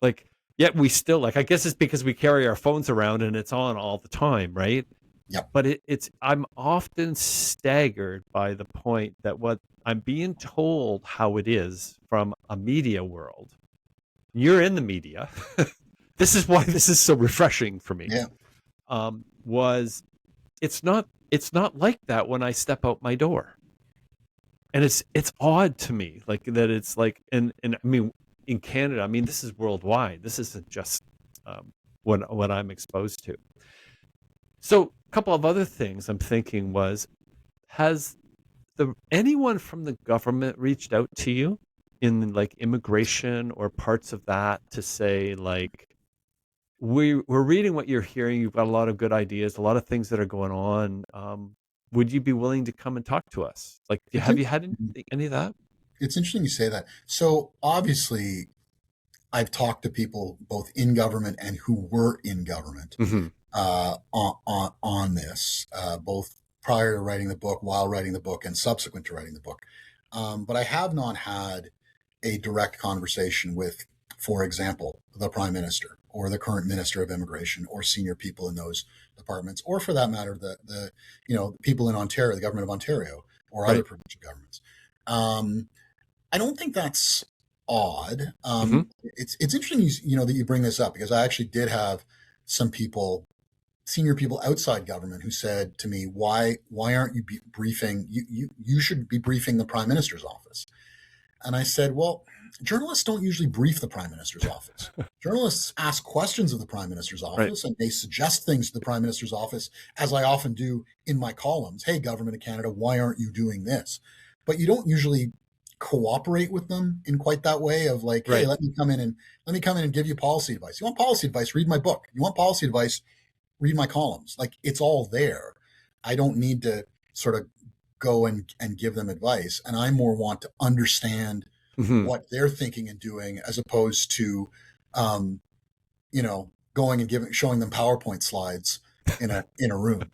Like, yet we still like, I guess it's because we carry our phones around and it's on all the time, right? Yep. But it's I'm often staggered by the point that what I'm being told how it is from a media world. You're in the media. This is why this is so refreshing for me. Yeah. Was it's not like that when I step out my door. And it's odd to me, like that it's like and I mean in Canada, I mean this is worldwide. This isn't just what I'm exposed to. So a couple of other things I'm thinking was, has anyone from the government reached out to you in like immigration or parts of that to say like we're reading what you're hearing, you've got a lot of good ideas, a lot of things that are going on. Would you be willing to come and talk to us? Like, It's have you had interesting. any of that? It's interesting you say that. So obviously, I've talked to people both in government and who were in government Hmm. on this, both prior to writing the book, while writing the book, and subsequent to writing the book. But I have not had a direct conversation with, for example, the Prime Minister or the current Minister of Immigration or senior people in those departments, or for that matter, the people in Ontario, the government of Ontario, or other Right. provincial governments. I don't think that's odd. Hmm. It's interesting, that you bring this up, because I actually did have some people, senior people outside government, who said to me, "Why aren't you briefing? You should be briefing the Prime Minister's office." And I said, "Well, journalists don't usually brief the Prime Minister's office. Journalists ask questions of the Prime Minister's Right. office, and they suggest things to the Prime Minister's office, as I often do in my columns. Hey, Government of Canada, why aren't you doing this?" But you don't usually cooperate with them in quite that way of like, "Hey, Right. let me come in and give you policy advice. You want policy advice? Read my book. You want policy advice? Read my columns." Like, it's all there. I don't need to sort of go and give them advice. And I more want to understand Hmm. what they're thinking and doing, as opposed to, um, going and showing them PowerPoint slides in a room.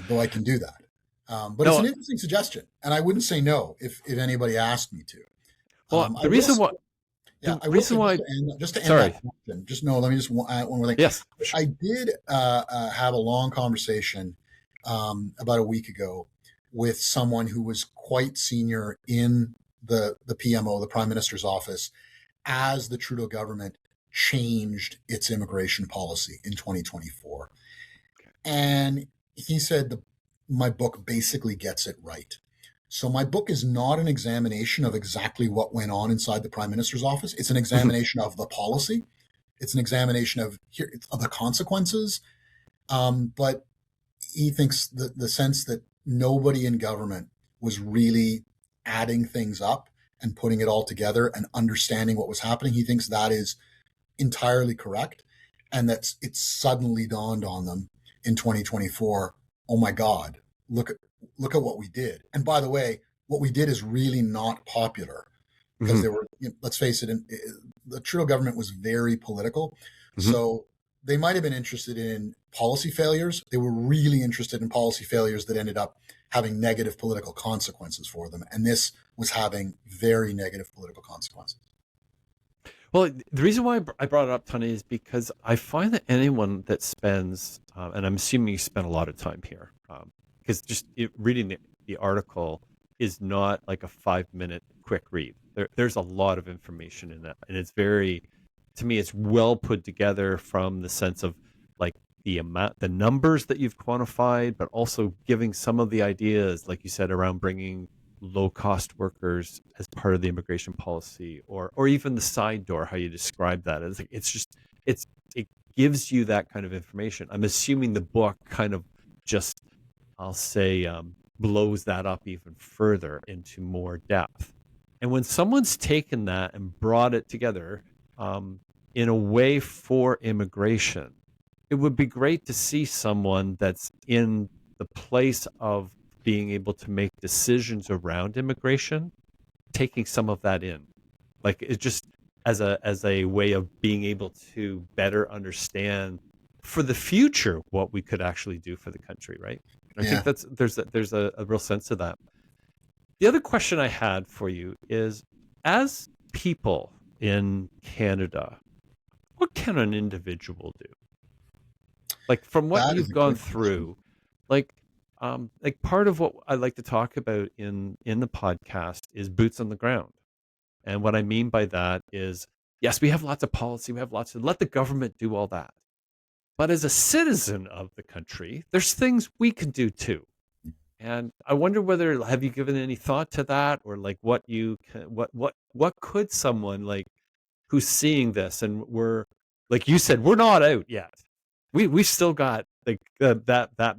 Though I can do that. But it's No, an interesting suggestion, and I wouldn't say no if anybody asked me to. well, I will say, yeah, the I will say, reason why, just to end that sorry. question. Just no, let me just add one more thing. Yes. I did have a long conversation about a week ago with someone who was quite senior in the PMO, the Prime Minister's office, as the Trudeau government changed its immigration policy in 2024. And he said my book basically gets it right. So my book is not an examination of exactly what went on inside the Prime Minister's office. It's an Mhm. examination of the policy. It's an examination of the consequences. But he thinks the sense that nobody in government was really adding things up and putting it all together and understanding what was happening. He thinks that is entirely correct, and that it suddenly dawned on them in 2024. Oh my God, look at what we did. And by the way, what we did is really not popular, because Hmm. they were, let's face it, the Trudeau government was very political. Hmm. So they might have been interested in policy failures. They were really interested in policy failures that ended up having negative political consequences for them. And this was having very negative political consequences. Well, the reason why I brought it up, Tony, is because I find that anyone that spends, and I'm assuming you spend a lot of time here, because just reading the article is not like a 5 minute quick read. There's a lot of information in that, and it's very, to me, it's well put together from the sense of like the amount, the numbers that you've quantified, but also giving some of the ideas, like you said, around bringing low cost workers as part of the immigration policy, or even the side door, how you describe that. It's just it gives you that kind of information. I'm assuming the book kind of just, I'll say, blows that up even further into more depth. And when someone's taken that and brought it together in a way for immigration, it would be great to see someone that's in the place of being able to make decisions around immigration, taking some of that in. Like it's just as a way of being able to better understand for the future what we could actually do for the country, right? I think Yeah, that's there's a real sense of that. The other question I had for you is, as people in Canada, what can an individual do? Like from what that is you've a gone good question. through, like like part of what I like to talk about in the podcast is boots on the ground. And what I mean by that is, yes, we have lots of policy, we have lots of let the government do all that. But as a citizen of the country, there's things we can do too. And I wonder whether have you given any thought to that, or like what you can, what could someone like who's seeing this, and we're like you said, we're not out yet. We still got like that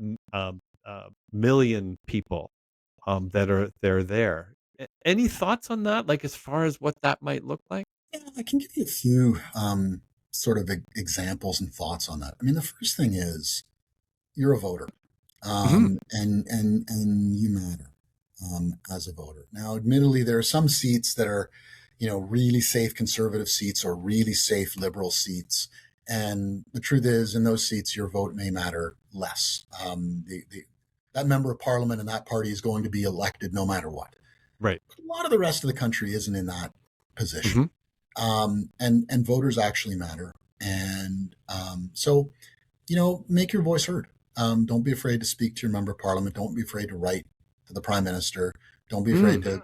million people that are they're there. Any thoughts on that? Like as far as what that might look like? Yeah, I can give you a few sort of examples and thoughts on that. I mean, the first thing is you're a voter, Hmm. and you matter as a voter. Now, admittedly, there are some seats that are, really safe conservative seats or really safe liberal seats. And the truth is, in those seats, your vote may matter less. That member of parliament in that party is going to be elected no matter what. Right. A lot of the rest of the country isn't in that position, Hmm. and voters actually matter. And so, make your voice heard. Don't be afraid to speak to your member of parliament. Don't be afraid to write to the prime minister. Don't be afraid Mm. to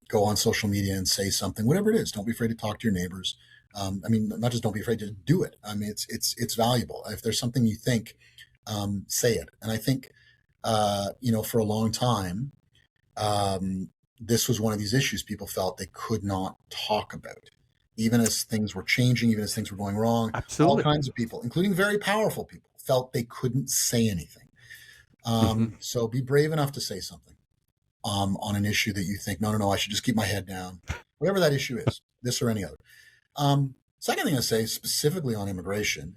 go on social media and say something, whatever it is. Don't be afraid to talk to your neighbors. I mean, not just don't be afraid to do it. I mean, it's valuable. If there's something you think, say it. And I think, for a long time, this was one of these issues people felt they could not talk about. Even as things were changing, even as things were going wrong, all Absolutely. kinds of people, including very powerful people, felt they couldn't say anything. Hmm. So be brave enough to say something on an issue that you think, no, no, no, I should just keep my head down, whatever that issue is, this or any other. Second thing I say, specifically on immigration,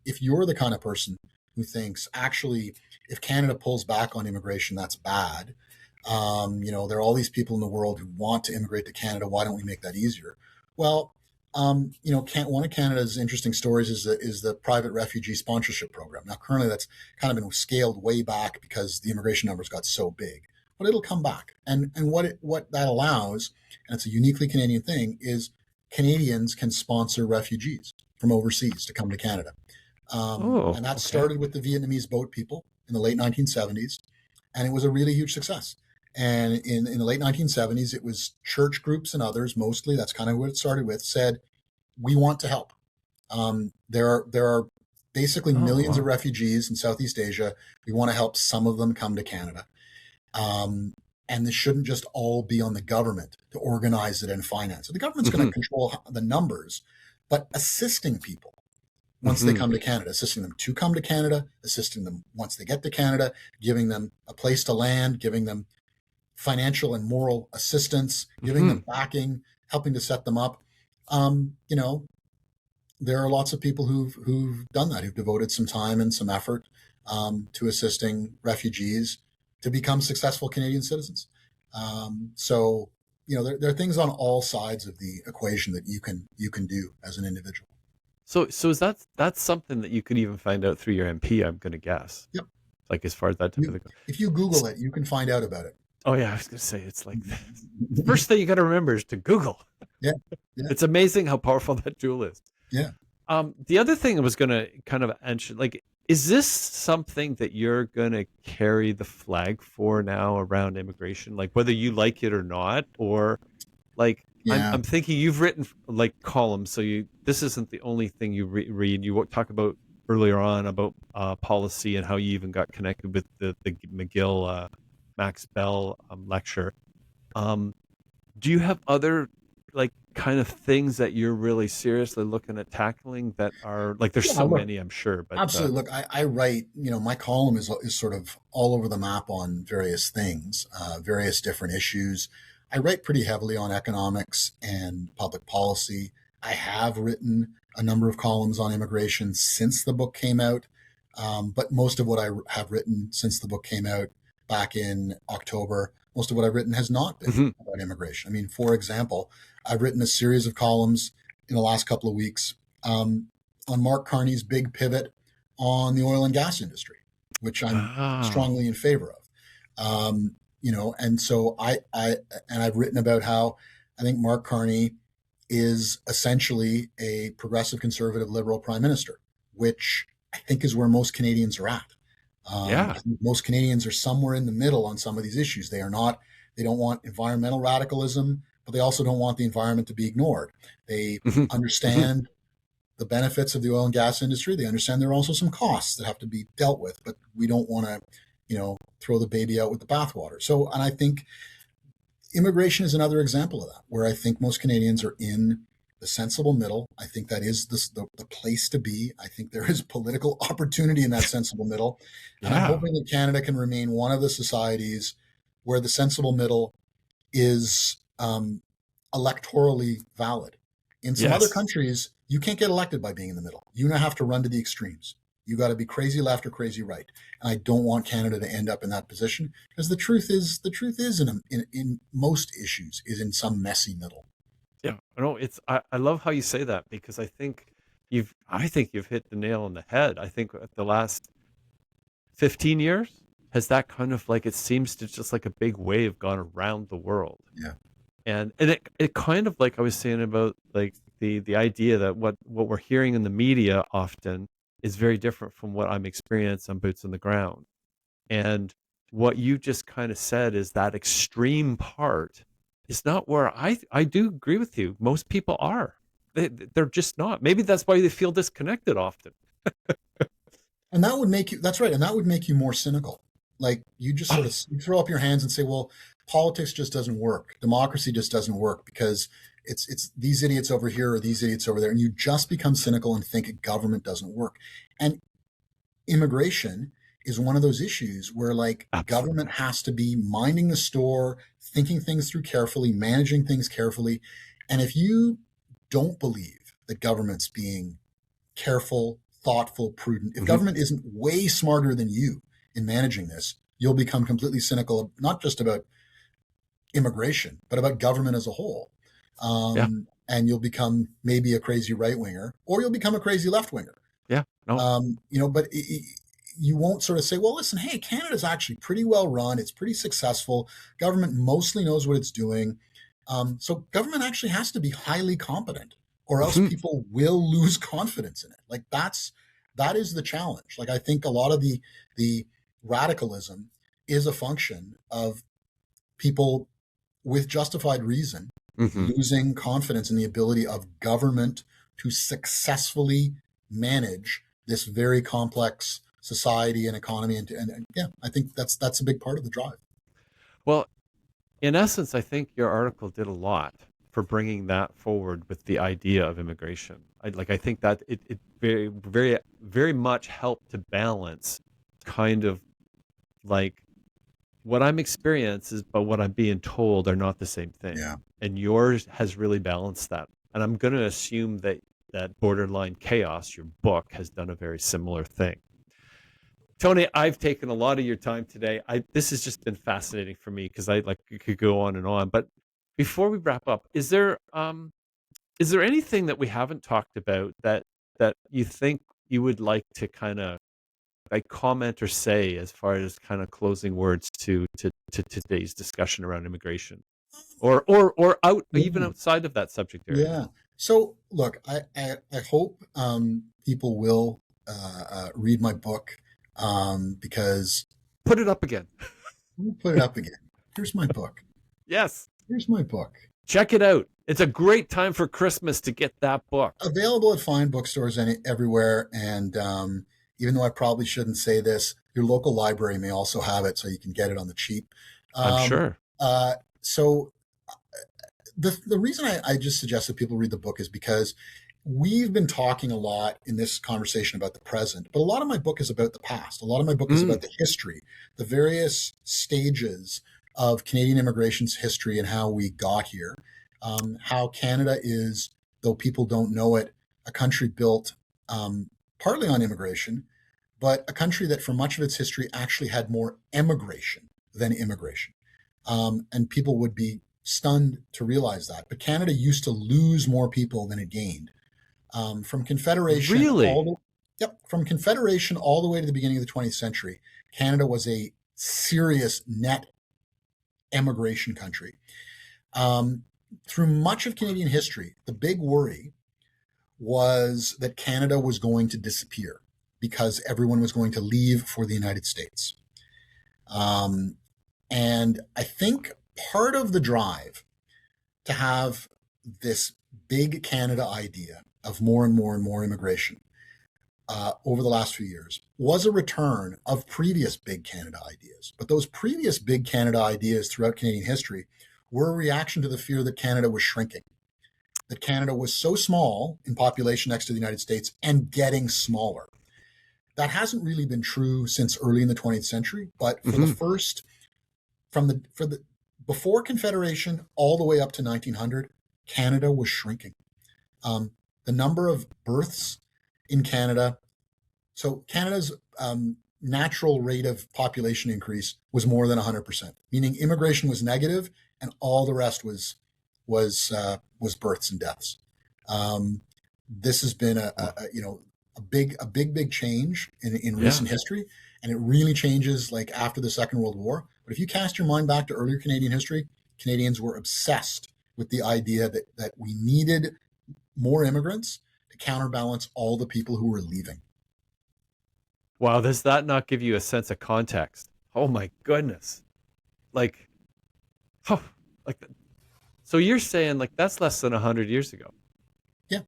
if you're the kind of person who thinks actually, if Canada pulls back on immigration, that's bad. There are all these people in the world who want to immigrate to Canada. Why don't we make that easier? Well, one of Canada's interesting stories is the private refugee sponsorship program. Now, currently, that's kind of been scaled way back because the immigration numbers got so big, but it'll come back. And what that allows, and it's a uniquely Canadian thing, is Canadians can sponsor refugees from overseas to come to Canada. Oh, And that okay. started with the Vietnamese boat people in the late 1970s, and it was a really huge success. And in the late 1970s, it was church groups and others, mostly, that's kind of what it started with, said, we want to help. There are basically Oh, millions of wow. refugees in Southeast Asia. We want to help some of them come to Canada. And this shouldn't just all be on the government to organize it and finance it. The government's going to Hmm. control the numbers, but assisting people once they Hmm. come to Canada, assisting them to come to Canada, assisting them once they get to Canada, giving them a place to land, giving them financial and moral assistance, giving Hmm. them backing, helping to set them up. Um, you know, there are lots of people who've done that, who've devoted some time and some effort to assisting refugees to become successful Canadian citizens. So, there are things on all sides of the equation that you can do as an individual. So is that's something that you could even find out through your MP, I'm going to guess. Yep. Like as far as that type of thing. If you Google it, you can find out about it. Oh yeah, I was going to say it's like the first thing you got to remember is to Google. Yeah, yeah, It's amazing how powerful that tool is. yeah. The other thing I was going to kind of mention, like, is this something that you're going to carry the flag for now around immigration, like whether you like it or not, or like Yeah. I'm thinking you've written like columns, so you this isn't the only thing you read. You talk about earlier on about policy and how you even got connected with the McGill Max Bell lecture. Um, do you have other like kind of things that you're really seriously looking at tackling that are like there's Yeah, so look, many, I'm sure, but absolutely. Look, I write, my column is sort of all over the map on various things, various different issues. I write pretty heavily on economics and public policy. I have written a number of columns on immigration since the book came out. But most of what I have written since the book came out back in October, most of what I've written has not been Mhm. about immigration. I mean, for example, I've written a series of columns in the last couple of weeks on Mark Carney's big pivot on the oil and gas industry, which I'm Ah, strongly in favor of. And so I've written about how I think Mark Carney is essentially a progressive conservative liberal prime minister, which I think is where most Canadians are at. yeah. I think most Canadians are somewhere in the middle on some of these issues. They don't want environmental radicalism, but they also don't want the environment to be ignored. They Mhm. Mhm. understand the benefits of the oil and gas industry. They understand there are also some costs that have to be dealt with, but we don't want to, throw the baby out with the bathwater. So, and I think immigration is another example of that, where I think most Canadians are in the sensible middle. I think that is the place to be. I think there is political opportunity in that sensible middle. And I'm Yeah. hoping that Canada can remain one of the societies where the sensible middle is electorally valid. In some other Yes. countries, you can't get elected by being in the middle. You now have to run to the extremes. You got to be crazy left or crazy right. And I don't want Canada to end up in that position because the truth is in most issues is in some messy middle. Yeah. No, I love how you say that because I think you've hit the nail on the head. I think the last 15 years has that kind of like it seems to just like a big wave gone around the world. Yeah. And it kind of like I was saying about like the idea that what we're hearing in the media often is very different from what I'm experiencing on boots on the ground. And what you just kind of said is that extreme part is not where I do agree with you. Most people are. They're just not. Maybe that's why they feel disconnected often. And that would make you, that's right. And that would make you more cynical. Like you just sort Ah, of you throw up your hands and say, well, politics just doesn't work. Democracy just doesn't work because it's these idiots over here or these idiots over there. And you just become cynical and think government doesn't work. And immigration is one of those issues where like government absolutely. has to be minding the store, thinking things through carefully, managing things carefully. And if you don't believe that government's being careful, thoughtful, prudent, if Hmm. government isn't way smarter than you in managing this, you'll become completely cynical, not just about immigration, but about government as a whole. Yeah. And you'll become maybe a crazy right winger, or you'll become a crazy left winger. Yeah. No. But you won't sort of say, well, listen, hey, Canada's actually pretty well run. It's pretty successful. Government mostly knows what it's doing. So government actually has to be highly competent or else Mhm. people will lose confidence in it. Like that is the challenge. Like I think a lot of the radicalism is a function of people with justified reason Mhm. losing confidence in the ability of government to successfully manage this very complex society and economy. And yeah, I think that's a big part of the drive. Well, in essence, I think your article did a lot for bringing that forward with the idea of immigration. I think that it very, very, very much helped to balance kind of like what I'm experiencing, but what I'm being told are not the same thing. Yeah. And yours has really balanced that. And I'm going to assume that Borderline Chaos, your book, has done a very similar thing. Tony, I've taken a lot of your time today. This has just been fascinating for me because I like could go on and on. But before we wrap up, is there anything that we haven't talked about that you think you would like to kind of like comment or say as far as kind of closing words to today's discussion around immigration, or out even Yeah. outside of that subject area? Yeah. So look, I hope people will read my book because Put it up again. let me put it up again. Here's my book. Yes, Here's my book. check it out. It's a great time for Christmas to get that book. Available at fine bookstores everywhere. And even though I probably shouldn't say this, your local library may also have it, so you can get it on the cheap. I'm Um, sure. so the reason I just suggest that people read the book is because we've been talking a lot in this conversation about the present, but a lot of my book is about the past. A lot of my book is Mm, about the history, the various stages of Canadian immigration's history and how we got here. How Canada is, though people don't know it, a country built partly on immigration, but a country that for much of its history actually had more emigration than immigration. And people would be stunned to realize that. But Canada used to lose more people than it gained. From Confederation Really? from Confederation all the way to the beginning of the 20th century, Canada was a serious net emigration country. Through much of Canadian history, the big worry was that Canada was going to disappear because everyone was going to leave for the United States. And I think part of the drive to have this big Canada idea of more and more and more immigration over the last few years was a return of previous big Canada ideas. But those previous big Canada ideas throughout Canadian history were a reaction to the fear that Canada was shrinking, that Canada was so small in population next to the United States and getting smaller. That hasn't really been true since early in the 20th century, but for the first, before Confederation all the way up to 1900, Canada was shrinking. The number of births in Canada, so Canada's natural rate of population increase was more than 100%, meaning immigration was negative and all the rest was births and deaths. This has been a big change in recent history, and it really changes like after the Second World War. But if you cast your mind back to earlier Canadian history, Canadians were obsessed with the idea that we needed more immigrants to counterbalance all the people who were leaving. Wow, does that not give you a sense of context? Oh my goodness. Like, oh, like, so you're saying like that's less than 100 years ago. Yeah.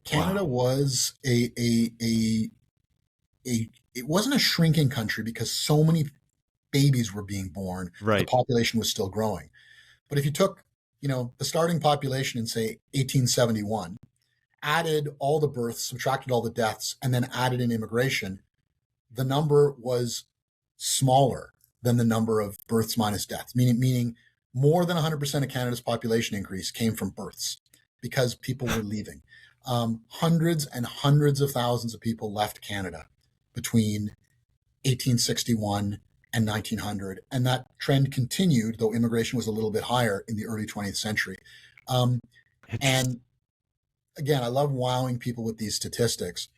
Canada was it wasn't a shrinking country because so many babies were being born. Right. The population was still growing. But if you took, the starting population in say 1871, added all the births, subtracted all the deaths, and then added in immigration, the number was smaller than the number of births minus deaths, meaning more than 100% of Canada's population increase came from births because people were leaving. Hundreds and hundreds of thousands of people left Canada between 1861 and 1900. And that trend continued, though immigration was a little bit higher in the early 20th century. And again, I love wowing people with these statistics.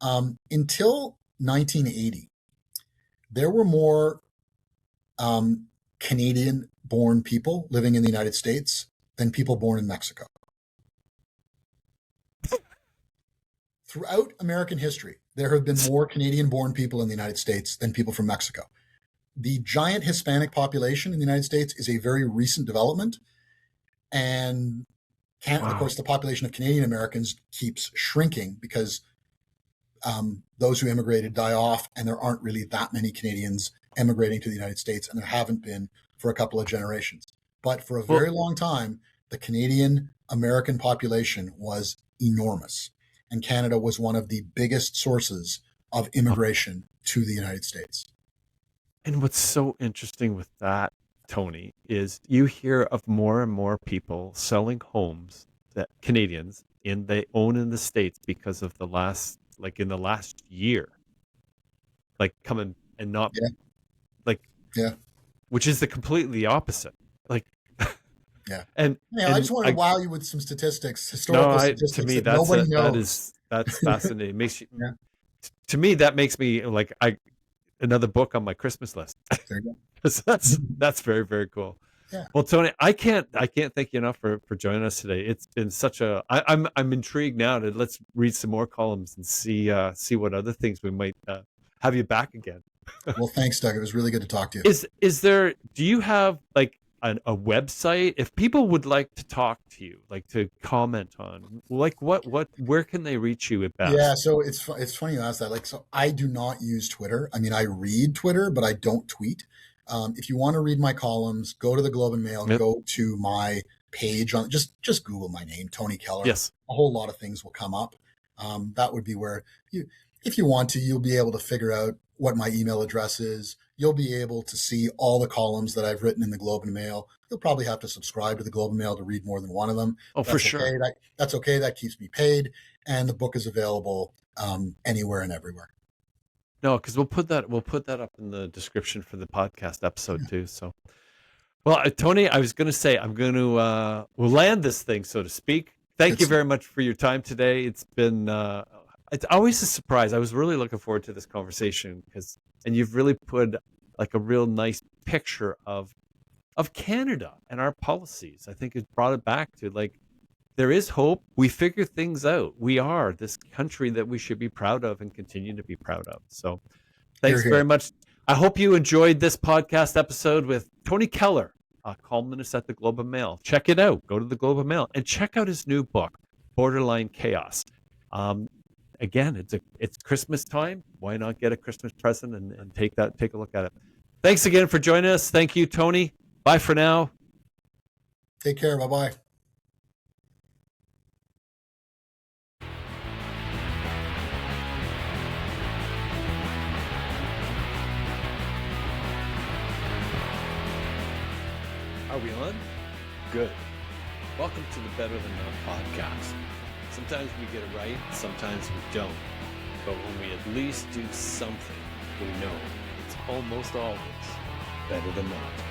Until 1980, there were more Canadian-born people living in the United States than people born in Mexico. Throughout American history, there have been more Canadian-born people in the United States than people from Mexico. The giant Hispanic population in the United States is a very recent development. And of course, the population of Canadian Americans keeps shrinking because those who immigrated die off, and there aren't really that many Canadians emigrating to the United States, and there haven't been for a couple of generations. But for a very long time, the Canadian American population was enormous, and Canada was one of the biggest sources of immigration to the United States. And what's so interesting with that, Tony, is you hear of more and more people selling homes that Canadians they own in the States because of the last year, like coming and not which is the completely opposite. Like, and I just wanted to wow you with some statistics, historical statistics. To me, that nobody knows. That's fascinating. It makes you, to me, that makes me like another book on my Christmas list. There you go. That's very, very cool. Yeah. Well, Tony, I can't thank you enough for joining us today. It's been such I'm intrigued now to let's read some more columns and see what other things we might have you back again. Well, thanks, Doug. It was really good to talk to you. Do you have like a website if people would like to talk to you, like to comment on, like where can they reach you at best? Yeah, so it's funny you ask that. Like, so I do not use Twitter. I mean, I read Twitter, but I don't tweet. If you want to read my columns, go to the Globe and Mail, go to my page on just Google my name, Tony Keller. Yes. A whole lot of things will come up. That would be where if you want to, you'll be able to figure out what my email address is. You'll be able to see all the columns that I've written in the Globe and Mail. You'll probably have to subscribe to the Globe and Mail to read more than one of them. Oh, for sure. That's okay. That keeps me paid. And the book is available anywhere and everywhere. No, because we'll put that up in the description for the podcast episode too. So, well, Tony, I was going to say I'm going to we'll land this thing, so to speak. Thank you very much for your time today. It's been it's always a surprise. I was really looking forward to this conversation and you've really put like a real nice picture of Canada and our policies. I think it brought it back to like there is hope. We figure things out. We are this country that we should be proud of and continue to be proud of. So thanks very much. I hope you enjoyed this podcast episode with Tony Keller, a columnist at the Globe and Mail. Check it out. Go to the Globe and Mail and check out his new book, Borderline Chaos. Again, it's Christmas time. Why not get a Christmas present and take a look at it? Thanks again for joining us. Thank you, Tony. Bye for now. Take care. Bye-bye. Are we on? Good. Welcome to the Better Than Not podcast. Sometimes we get it right, sometimes we don't. But when we at least do something, we know it's almost always better than not.